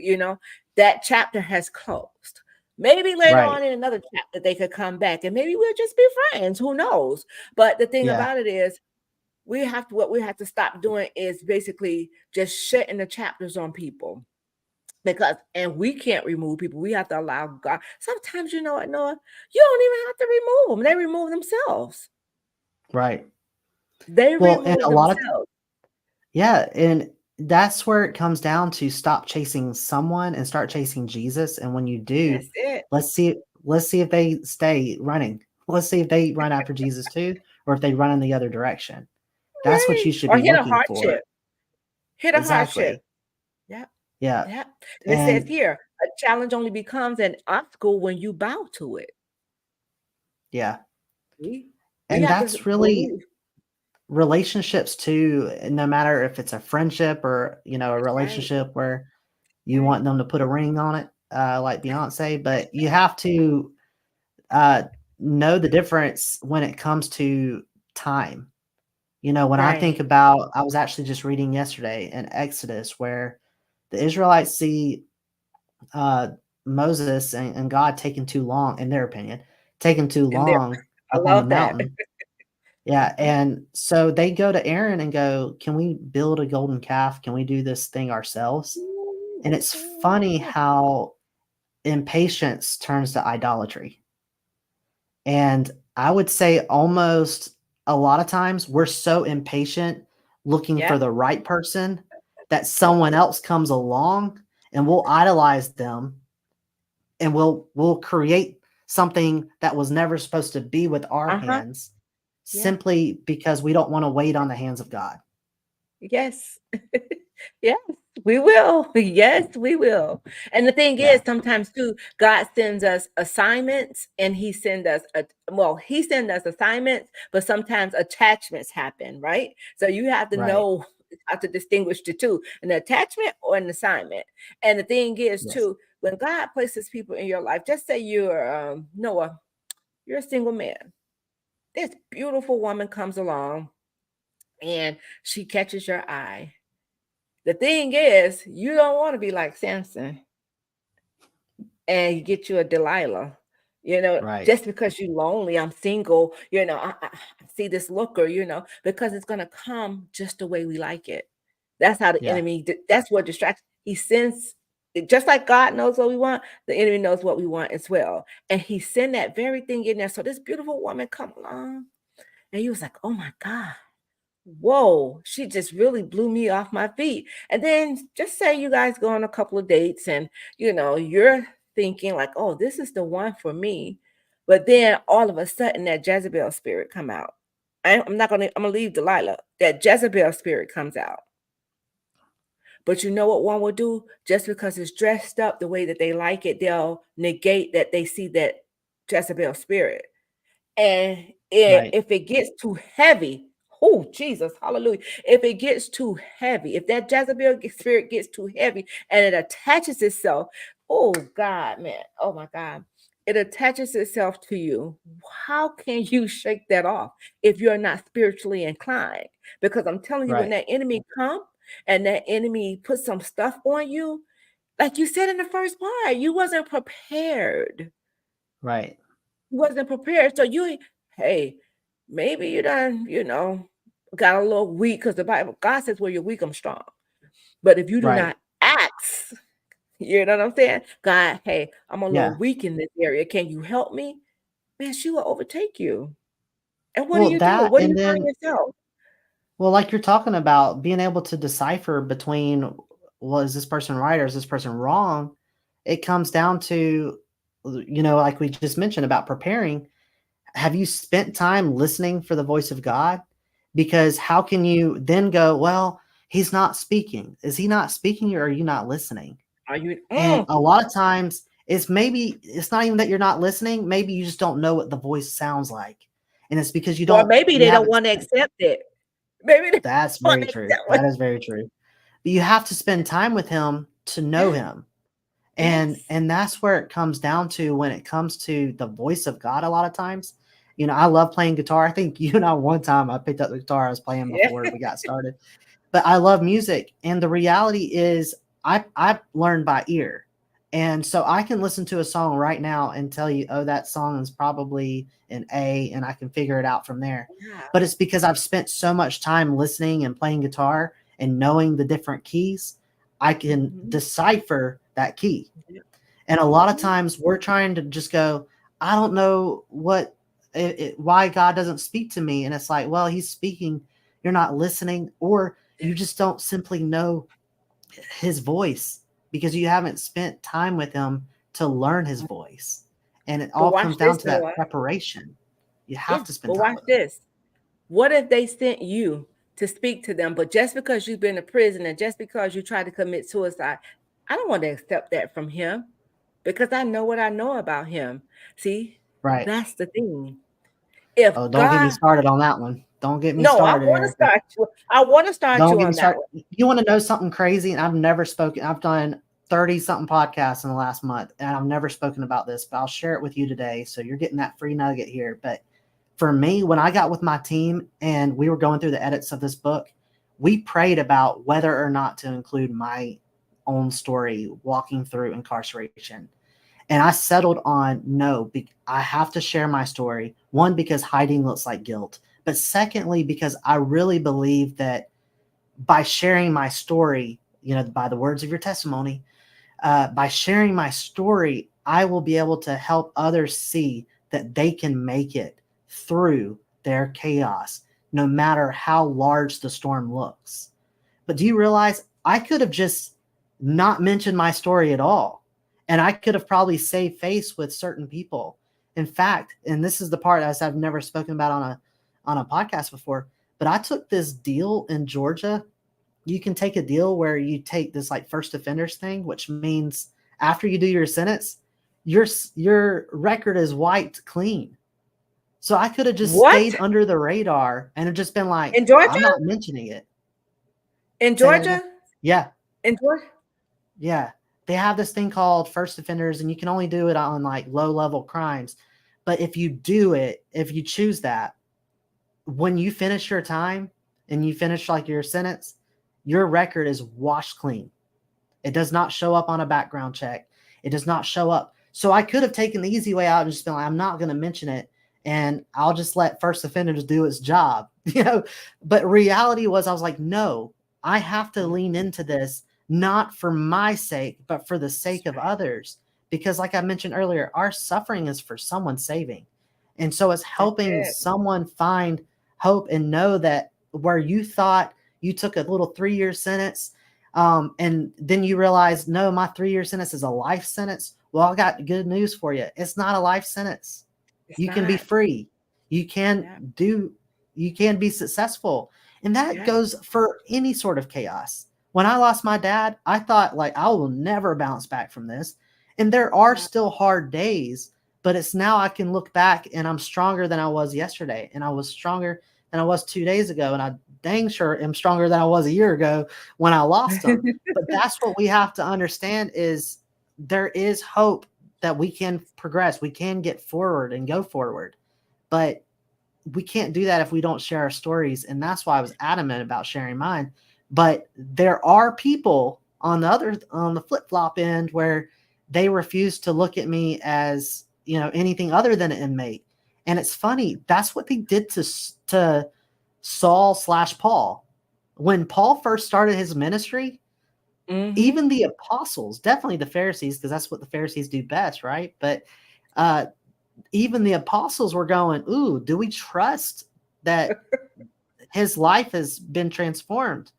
That chapter has closed. Maybe later
right.
on in another chapter they could come back and maybe we'll just be friends. Who knows? But the thing
Yeah,
about it is, what we have to stop doing is basically just shutting the chapters on people, because and we can't remove people. We have to allow God. Sometimes, you know what, Noah, you don't even have to remove them. They remove themselves.
right.
They
Well, and
remove
a lot of
themselves.
yeah, and that's where it comes down to stop chasing someone and start chasing Jesus. And when you do,
That's it.
let's see if they stay running. Let's see if they run after Jesus too, or if they run in the other direction. That's what
Right.
you should
Or
be
hit a
looking for.
hardship. Hit a hardship.
Exactly.
Yep.
Yeah.
Yep. And it says
And
here, a challenge only becomes an obstacle when you bow to it.
yeah.
We we
And
have to
that's really
believe.
relationships too, no matter if it's a friendship or, a
That's right.
relationship where you
Right.
want them to put a ring on it, like Beyonce, but you have to uh, know the difference when it comes to time. When I think
Right.
about, I was actually just reading yesterday in Exodus where the Israelites see uh, Moses and God taking too long, in their opinion, taking too
And there,
long
I
up on the
love that.
mountain. Yeah, and so they go to Aaron and go, "Can we build a golden calf? Can we do this thing ourselves?" And it's funny how impatience turns to idolatry. And I would say almost a lot of times we're so impatient looking for
Yeah.
the right person that someone else comes along and we'll idolize them and we'll create something that was never supposed to be with our
Uh-huh.
hands
Yeah.
simply because we don't want to wait on the hands of God.
Yes. Yes, we will. Yes, we will. And the thing is,
Yeah,
sometimes too, God sends us assignments and he sends us assignments, but sometimes attachments happen, right? So you have to
right.
know how to distinguish the two, an attachment or an assignment. And the thing is
Yes.
too, when God places people in your life, just say you're Noah, you're a single man. This beautiful woman comes along and she catches your eye. The thing is, you don't want to be like Samson and you get you a Delilah.
Right.
Just because you're lonely, I'm single, I see this looker, because it's going to come just the way we like it. That's how the
Yeah.
enemy, that's what distracts. He sends, just like God knows what we want, the enemy knows what we want as well. And he sent that very thing in there. So this beautiful woman come along and he was like, oh my God. Whoa, she just really blew me off my feet. And then just say you guys go on a couple of dates and you're thinking like, oh, this is the one for me. But then all of a sudden that Jezebel spirit come out. I'm gonna leave Delilah. That Jezebel spirit comes out. But you know what one will do? Just because it's dressed up the way that they like it, they'll negate that they see that Jezebel spirit. And
Right.
if it gets too heavy, oh Jesus, hallelujah. If it gets too heavy, if that Jezebel spirit gets too heavy and it attaches itself, oh God, man, oh my God, it attaches itself to you. How can you shake that off if you're not spiritually inclined? Because I'm telling you, when
Right.
that enemy comes and that enemy puts some stuff on you, like you said in the first part, you wasn't prepared.
Right.
Wasn't prepared. So hey, maybe you done, got a little weak because the Bible, God says, where you're weak, I'm strong. But if you do
Right.
not ask, you know what I'm saying? God, hey, I'm a little
Yeah.
weak in this area. Can you help me? Man, she will overtake you. And what do
Well,
you do?
that
What do
and
you find
then
yourself?
well, like you're talking about being able to decipher between, well, is this person right or is this person wrong? It comes down to, like we just mentioned about preparing. Have you spent time listening for the voice of God? Because how can you then go, well, he's not speaking. Is he not speaking or are you not listening?
Are you
And a lot of times it's not even that you're not listening. Maybe you just don't know what the voice sounds like. And it's because
or maybe
you
they don't
haven't
want to
spent.
accept it. Maybe they
That's
don't want
very
to
true.
accept
That
it.
is very true. But you have to spend time with him to know him. And
Yes.
and that's where it comes down to when it comes to the voice of God a lot of times. I love playing guitar. I think one time I picked up the guitar I was playing
Yeah.
before we got started. But I love music, and the reality is I learn by ear. And so I can listen to a song right now and tell you, oh, that song is probably an A, and I can figure it out from there.
Yeah.
But it's because I've spent so much time listening and playing guitar and knowing the different keys, I can
Mhm.
decipher that key.
Yeah.
And a lot of
Mhm.
times we're trying to just go, I don't know why God doesn't speak to me. And it's like, well, he's speaking. You're not listening, or you just don't simply know his voice because you haven't spent time with him to learn his voice. And it
But
all
watch
comes down
this,
to that
Noah.
preparation. You
Yeah,
have to spend
but
time
watch
with him.
this. What if they sent you to speak to them, but just because you've been to prison and just because you tried to commit suicide, I don't want to accept that from him because I know what I know about him. See,
Right.
that's the thing. If
Oh, don't get me
God,
started on that one. Don't get me
no, I
started,
want to
Erica.
start you. I want to start
Don't
you
get me
on that
started.
one.
You want to know something crazy? And I've never spoken. I've done 30 something podcasts in the last month, and I've never spoken about this, but I'll share it with you today. So you're getting that free nugget here. But for me, when I got with my team and we were going through the edits of this book, we prayed about whether or not to include my own story walking through incarceration. And I settled on no, I have to share my story. One, because hiding looks like guilt. But secondly, because I really believe that by sharing my story, by the words of your testimony, by sharing my story, I will be able to help others see that they can make it through their chaos, no matter how large the storm looks. But do you realize I could have just not mentioned my story at all? And I could have probably saved face with certain people. In fact, and this is the part as I've never spoken about on a podcast before, but I took this deal in Georgia. You can take a deal where you take this like first offenders thing, which means after you do your sentence, your record is wiped clean. So I could have just
What?
stayed under the radar and have just been like,
In Georgia?
I'm not mentioning it.
In
Say that
Georgia?
again? Yeah.
In Georgia?
Yeah. They have this thing called first offenders, and you can only do it on like low level crimes. But if you do it, if you choose that, when you finish your time and you finish like your sentence, your record is washed clean. It does not show up on a background check. It does not show up. So I could have taken the easy way out and just been like, I'm not going to mention it, and I'll just let first offenders do its job, you know. But reality was, I was like, no, I have to lean into this, not for my sake, but for the sake of others. Because like I mentioned earlier, our suffering is for someone's saving. And so it's helping someone find hope and know that where you thought you took a little 3-year sentence, and then you realize, no, my 3-year sentence is a life sentence. Well, I got good news for you. It's not a life sentence. You can be free. You can be successful. And that goes for any sort of chaos. When I lost my dad, I thought like, I will never bounce back from this. And there are still hard days, but it's now I can look back and I'm stronger than I was yesterday. And I was stronger than I was 2 days ago. And I dang sure am stronger than I was a year ago when I lost him. But that's what we have to understand is there is hope that we can progress. We can get forward and go forward. But we can't do that if we don't share our stories. And that's why I was adamant about sharing mine. But there are people on the flip-flop end where they refuse to look at me as, you know, anything other than an inmate. And it's funny. That's what they did to Saul/Paul. When Paul first started his ministry, even the apostles, definitely the Pharisees, because that's what the Pharisees do best, right? But even the apostles were going, ooh, do we trust that his life has been transformed?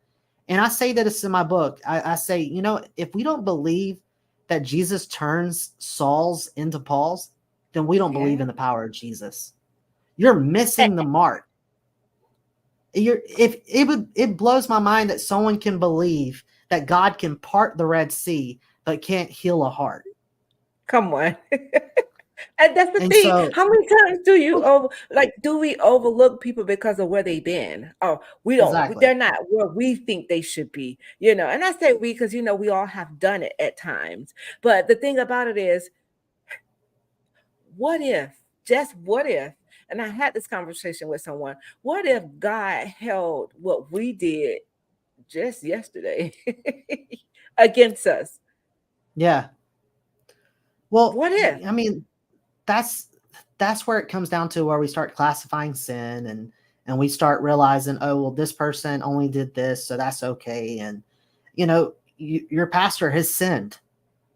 And I say that it's in my book. I say, you know, if we don't believe that Jesus turns Saul's into Paul's, then we don't believe in the power of Jesus. You're missing the mark. It blows my mind that someone can believe that God can part the Red Sea, but can't heal a heart.
Come on. And that's the thing.
So,
how many times do we overlook people because of where they've been? Oh, we don't.
Exactly.
They're not where we think they should be. You know, and I say we because we all have done it at times. But the thing about it is, what if? Just what if? And I had this conversation with someone. What if God held what we did just yesterday against us?
Yeah. Well,
what if?
I mean, that's where it comes down to where we start classifying sin and we start realizing, oh, well, this person only did this, so that's okay. And, you know, your pastor has sinned,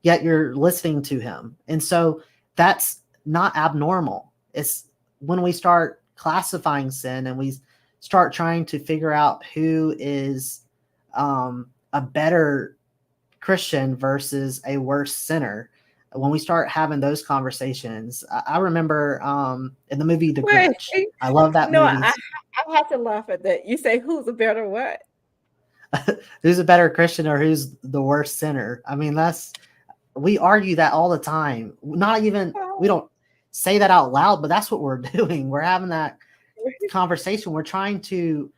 yet you're listening to him. And so that's not abnormal. It's when we start classifying sin and we start trying to figure out who is a better Christian versus a worse sinner. When we start having those conversations, I remember in the movie The Grinch. I love that movie.
I have to laugh at that. You say who's a better what?
Who's a better Christian or who's the worst sinner? I mean, we argue that all the time. We don't say that out loud, but that's what we're doing. We're having that conversation. We're trying to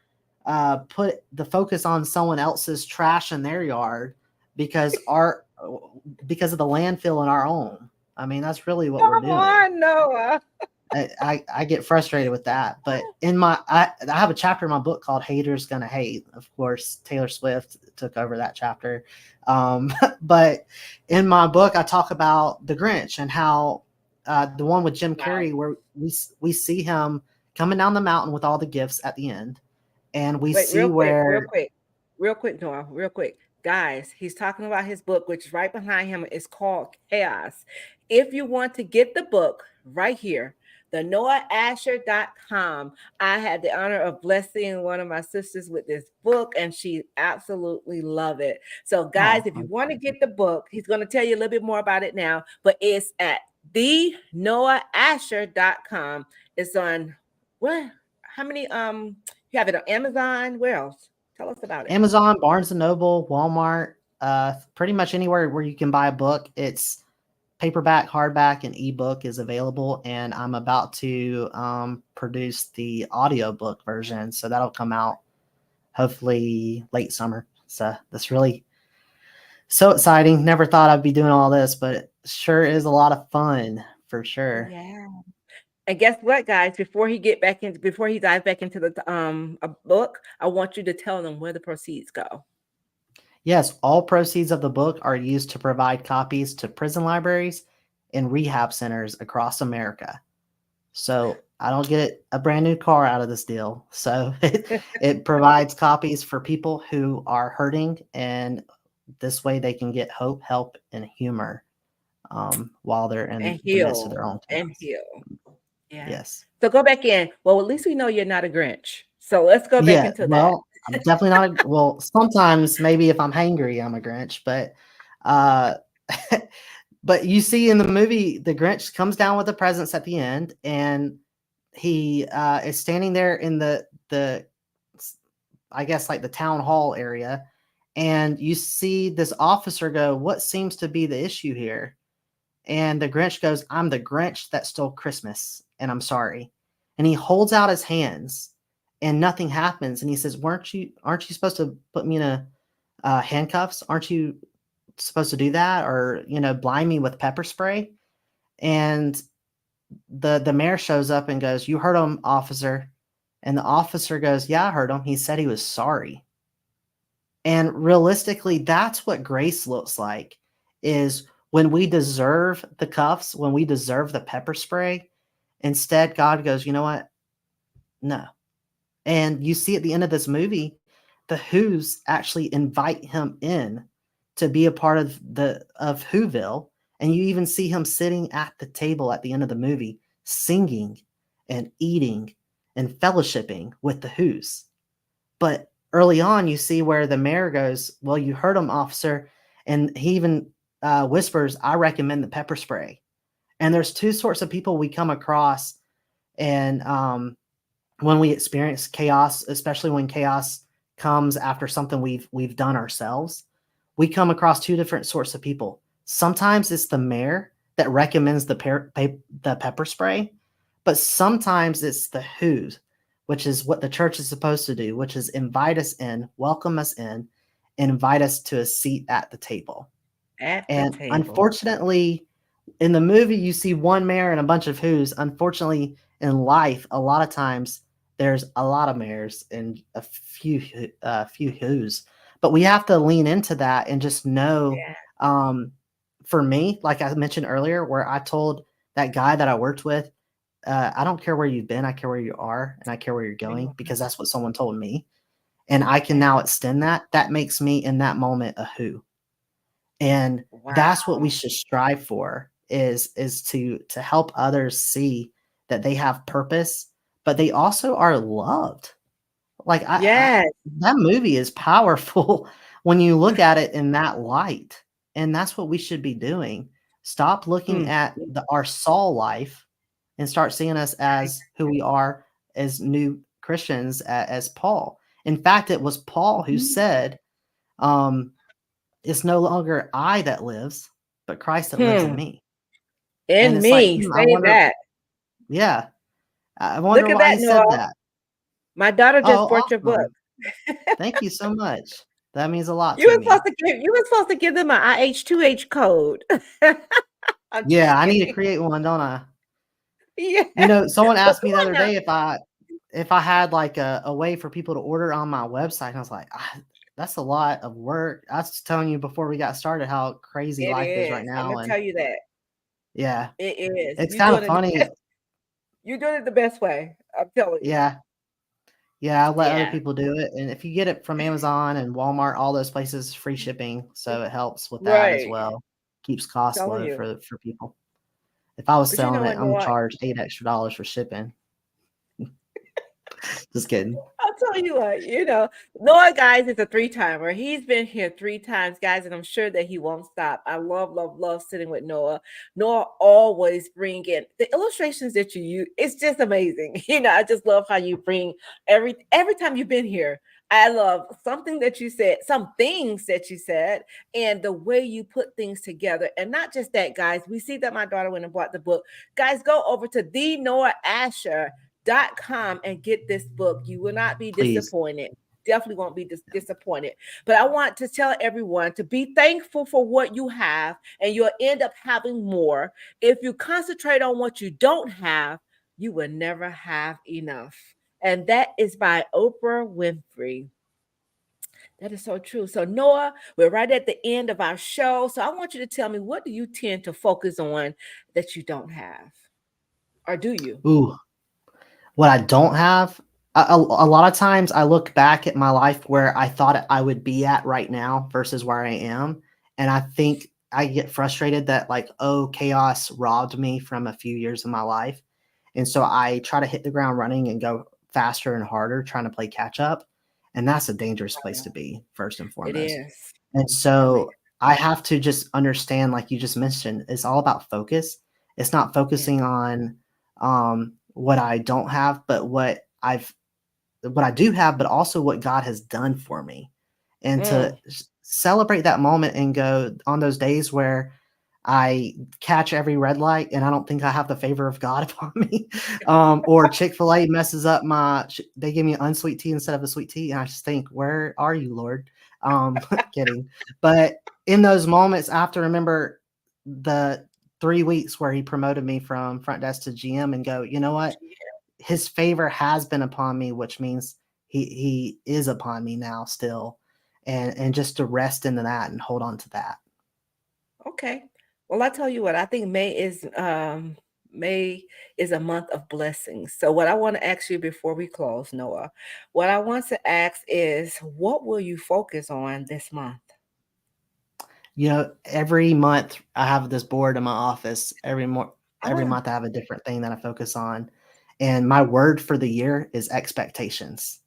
put the focus on someone else's trash in their yard because of the landfill in our own. I mean, that's really what we're doing.
I know.
I get frustrated with that. But I have a chapter in my book called Haters Gonna Hate. Of course, Taylor Swift took over that chapter. But in my book, I talk about The Grinch and how the one with Jim Carrey, where we see him coming down the mountain with all the gifts at the end. And we see
real quick, Noah, real quick. Guys, he's talking about his book, which is right behind him. It's called Chaos. If you want to get the book right here, the noahasher.com. I had the honor of blessing one of my sisters with this book, and she absolutely loved it. So, guys,
Oh,
if you want to get the book, he's going to tell you a little bit more about it now, but it's at the noahasher.com. It's on what? How many? You have it on Amazon. Where else? Tell us about it.
Amazon, Barnes and Noble, Walmart, pretty much anywhere where you can buy a book. It's paperback, hardback, and ebook is available. And I'm about to produce the audiobook version. So that'll come out hopefully late summer. So that's really so exciting. Never thought I'd be doing all this, but it sure is a lot of fun for sure.
Yeah. And guess what, guys? Before he dives back into the a book, I want you to tell them where the proceeds go.
Yes, all proceeds of the book are used to provide copies to prison libraries and rehab centers across America. So I don't get a brand new car out of this deal. So it provides copies for people who are hurting, and this way they can get hope, help, and humor while they're in
And
the midst of
heal.
their own
And
chaos.
heal. Yeah.
Yes.
So go back in. Well, at least we know you're not a Grinch. So let's go back
Yeah.
into that.
Well, I'm definitely not. Well, sometimes maybe if I'm hangry, I'm a Grinch, but uh, but you see in the movie, the Grinch comes down with the presents at the end, and he is standing there in the I guess like the town hall area, and you see this officer go, "What seems to be the issue here?" And the Grinch goes, "I'm the Grinch that stole Christmas, and I'm sorry." And he holds out his hands, and nothing happens. And he says, aren't you supposed to put me in handcuffs? Aren't you supposed to do that, or blind me with pepper spray? And the mayor shows up and goes, "You heard him, officer." And the officer goes, "Yeah, I heard him. He said he was sorry." And realistically, that's what grace looks like, is when we deserve the cuffs, when we deserve the pepper spray, instead God goes, "You know what? No." And you see at the end of this movie, the Who's actually invite him in to be a part of Whoville. And you even see him sitting at the table at the end of the movie, singing and eating and fellowshipping with the Who's. But early on, you see where the mayor goes, "Well, you heard him, officer." And he even whispers, "I recommend the pepper spray." And there's two sorts of people we come across. And when we experience chaos, especially when chaos comes after something we've done ourselves, we come across two different sorts of people. Sometimes it's the mayor that recommends the pepper spray, but sometimes it's the Who's, which is what the church is supposed to do, which is invite us in, welcome us in, and invite us to a seat at the table. And unfortunately, in the movie, you see one mayor and a bunch of Who's. Unfortunately, in life, a lot of times there's a lot of mayors and a few Who's. But we have to lean into that and just know. For me, like I mentioned earlier, where I told that guy that I worked with, "I don't care where you've been, I care where you are, and I care where you're going," because that's what someone told me. And I can now extend that. That makes me in that moment a Who. And that's what we should strive for, is to help others see that they have purpose, but they also are loved. Like that movie is powerful when you look at it in that light. And that's what we should be doing. Stop looking at our Saul life and start seeing us as who we are as new Christians, as Paul. In fact, it was Paul who said, "It's no longer I that lives, but Christ that lives in me." And it's like, I wonder,
that.
yeah, I wonder
Look at
why
that,
he said
Noah.
that.
My daughter just
Oh,
bought your book.
awesome. Thank you so much. That means a lot
You
to
were
me.
supposed to give them an IH2H code.
Yeah, I need to create one, don't I?
Yeah.
Someone asked me the other day if I had like a way for people to order on my website. And I was like, that's a lot of work. I was telling you before we got started how crazy life is right now.
I'm gonna tell you that.
Yeah,
It is.
it's kind of funny.
You're doing it the best way. I'm telling you.
Yeah. Yeah, I let other
Yeah.
people do it, and if you get it from Amazon and Walmart, all those places, free shipping, so it helps with that as
Right.
well. Keeps costs
Telling
low
you.
for people. If I was
But you know
selling it,
what,
I'm
Noah?
charged $8 extra for shipping. Just kidding.
I'll tell you what, Noah, guys, is a three-timer. He's been here 3 times, guys, and I'm sure that he won't stop. I love, love, love sitting with Noah. Noah always bring in the illustrations that you use. It's just amazing. I just love how you bring every time you've been here. I love something that you said, some things that you said, and the way you put things together. And not just that, guys. We see that my daughter went and bought the book. Guys, go over to the Noah Asher.com and get this book. You will not be
Please.
disappointed. Definitely won't be disappointed. But I want to tell everyone to be thankful for what you have, and you'll end up having more. If you concentrate on what you don't have, you will never have enough. And that is by Oprah Winfrey. That is so true. So, Noah, we're right at the end of our show. So, I want you to tell me, what do you tend to focus on that you don't have? Or do you?
Ooh, what I don't have, a lot of times I look back at my life where I thought I would be at right now versus where I am, and I think I get frustrated that like, oh, chaos robbed me from a few years of my life, and so I try to hit the ground running and go faster and harder, trying to play catch up, and that's a dangerous place to be, first and
It
foremost.
is.
And
Really.
so I have to just understand, like you just mentioned, it's all about focus. It's not
Yeah.
focusing on what I don't have, but what I do have, but also what God has done for me. And to
Mm.
celebrate that moment and go on those days where I catch every red light and I don't think I have the favor of God upon me. Or Chick-fil-A messes up they give me unsweet tea instead of a sweet tea. And I just think, where are you, Lord? Kidding. But in those moments, I have to remember the 3 weeks where he promoted me from front desk to GM and go, you know what? His favor has been upon me, which means he is upon me now still. And just to rest into that and hold on to that.
Okay. Well, I tell you what, I think May is a month of blessings. So what I want to ask you before we close, Noah, what I want to ask is, what will you focus on this month?
Every month I have this board in my office. Every
Oh,
month I have a different thing that I focus on. And my word for the year is expectations.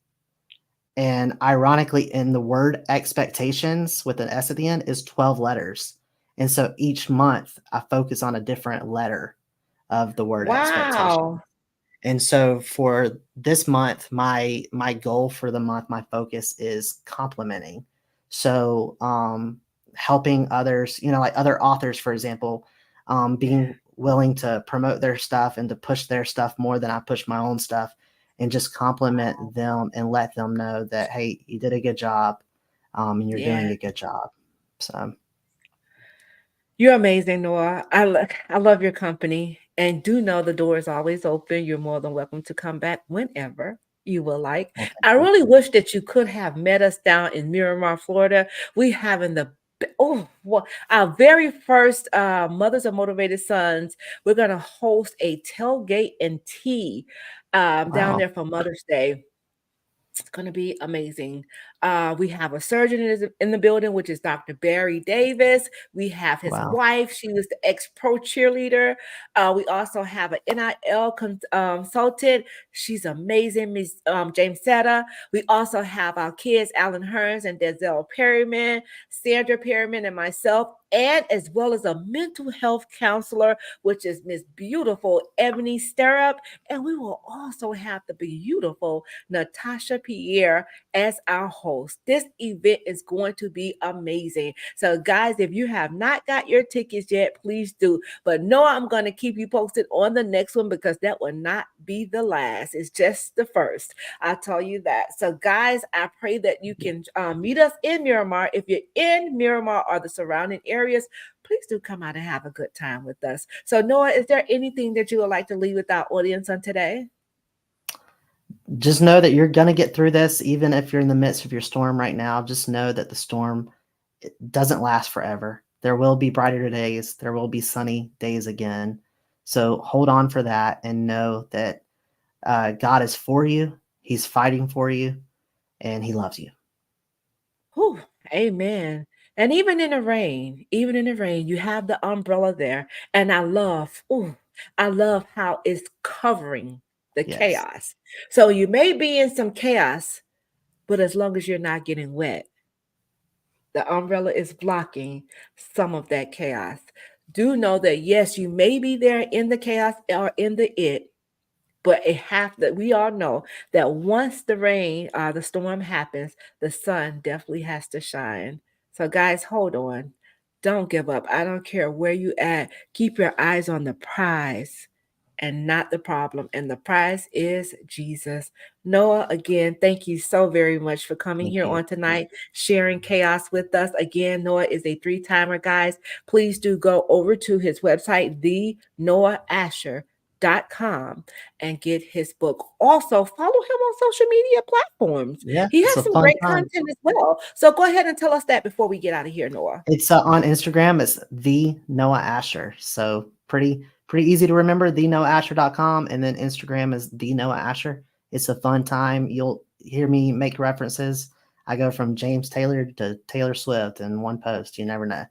And ironically, in the word expectations with an S at the end is 12 letters. And so each month I focus on a different letter of the word expectation.
wow.
And so for this month, my goal for the month, my focus is complimenting. So helping others, like other authors, for example,
Yeah.
being willing to promote their stuff and to push their stuff more than I push my own stuff, and just compliment them and let them know that, hey, you did a good job, and you're doing
Yeah.
a good job. So
You're amazing, Noah. I love your company, and do know the door is always open. You're more than welcome to come back whenever you will like.
well, thank
I
you.
really wish that you could have met us down in Miramar, Florida. We having our very first Mothers of Motivated Sons. We're gonna host a tailgate and tea down
Wow,
there for Mother's Day. It's going to be amazing. We have a surgeon in the building, which is Dr. Barry Davis. We have his
wow,
wife. She was the ex-pro cheerleader. We also have an NIL consultant. She's amazing, Ms. James Setta. We also have our kids, Alan Hearns and Denzel Perryman, Sandra Perryman, and myself, and as well as a mental health counselor, which is Miss Beautiful Ebony Stirrup. And we will also have the beautiful Natasha Pierre as our host. This event is going to be amazing. So, guys, if you have not got your tickets yet, please do. But no, I'm going to keep you posted on the next one because that will not be the last. It's just the first. I'll tell you that. So, guys, I pray that you can meet us in Miramar. If you're in Miramar or the surrounding areas, please do come out and have a good time with us. So, Noah, is there anything that you would like to leave with our audience on today?
just know that you're going to get through this, even if you're in the midst of your storm right now. Just know that the storm doesn't last forever. There will be brighter days. There will be sunny days again. So hold on for that and know that God is for you He's fighting for you, and he loves you.
Whew, amen. And even in the rain, you have the umbrella there. And I love how it's covering the
Yes.
chaos. So you may be in some chaos, but as long as you're not getting wet, the umbrella is blocking some of that chaos. Do know that yes, you may be there in the chaos or in the it, but we all know that once the storm happens, the sun definitely has to shine. So guys, hold on. Don't give up. I don't care where you at. Keep your eyes on the prize and not the problem. And the prize is Jesus. Noah, again, thank you so very much for coming
Thank
here
you.
on tonight, sharing chaos with us. Again, Noah is a 3-timer, guys. Please do go over to his website, thenoahasher.com, and get his book. Also, follow him on social media platforms.
Yeah,
He
it's
has
a
some
fun
great
time.
content as well. So go ahead and tell us that before we get out of here, Noah.
It's on Instagram. It's the Noah Asher. So pretty easy to remember. TheNoahAsher.com, and then Instagram is the Noah Asher. It's a fun time. You'll hear me make references. I go from James Taylor to Taylor Swift in one post. You never know.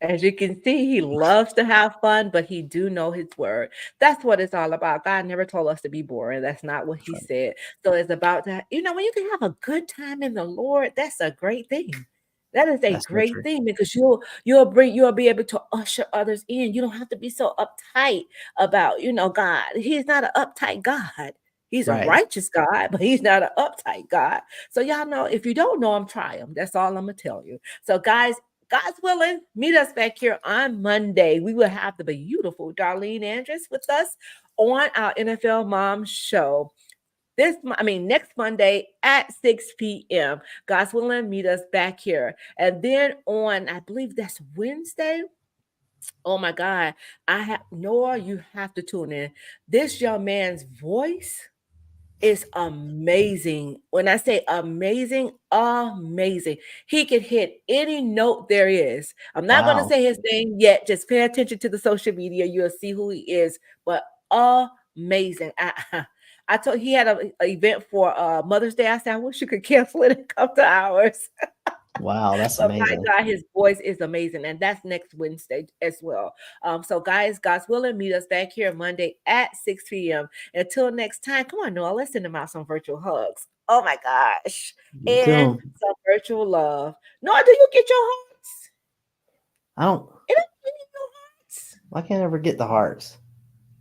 As you can see, he loves to have fun, but he do know his word. That's what it's all about. God never told us to be boring. That's not what
That's
he
right.
said. So it's about that. When you can have a good time in the Lord, that's a great thing. That is a
That's so
great
true.
thing because you'll be able to usher others in. You don't have to be so uptight about, God. He's not an uptight God. He's a
Right.
righteous God, but he's not an uptight God. So y'all know, if you don't know him, try him. That's all I'm gonna tell you. So guys, God's willing, meet us back here on Monday. We will have the beautiful Darlene Andrus with us on our NFL Mom Show. Next Monday at 6 p.m. God's willing, meet us back here. And then on, I believe that's Wednesday. Oh my God. Noah, you have to tune in. This young man's voice is amazing. When I say amazing, amazing. He can hit any note there is. I'm not going to
Wow.
say his name yet. Just pay attention to the social media. You'll see who he is. But amazing. I told he had an event for Mother's Day. I said, I wish you could cancel it and come to ours.
Wow. That's
But my
amazing.
God, his voice is amazing. And that's next Wednesday as well. So guys, God's willing, meet us back here Monday at 6 p.m. Until next time, come on, Noah, let's send them out some virtual hugs. Oh my gosh. And
Cool.
some virtual love. Noah, do you get your hearts?
I don't.
You don't give me your hearts.
I can't ever get the hearts.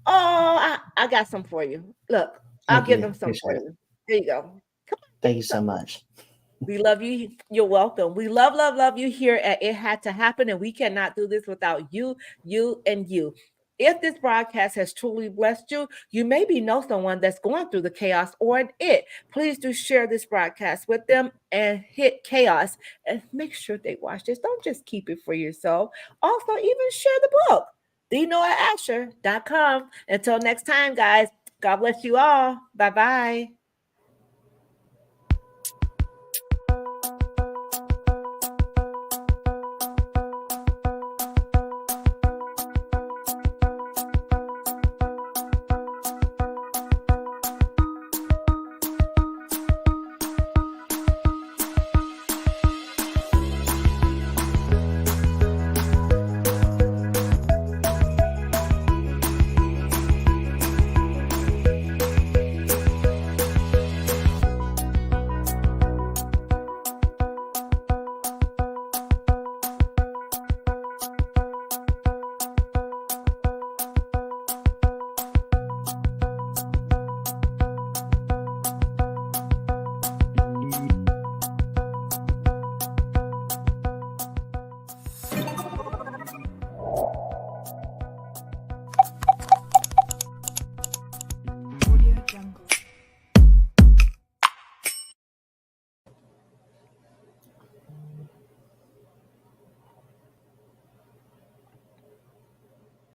Oh, I got some for you. Look, I'll
Thank
give
you.
them some for
Appreciate it.
you. There you go. Come on, give
Thank
me
you so
some.
much.
We love you. You're welcome. We love, love, love you here at It Had to Happen, and we cannot do this without you, and you. If this broadcast has truly blessed you, you maybe know someone that's going through the chaos or an it. Please do share this broadcast with them and hit chaos and make sure they watch this. Don't just keep it for yourself. Also, even share the book, thenoahasher.com. Until next time, guys, God bless you all. Bye-bye.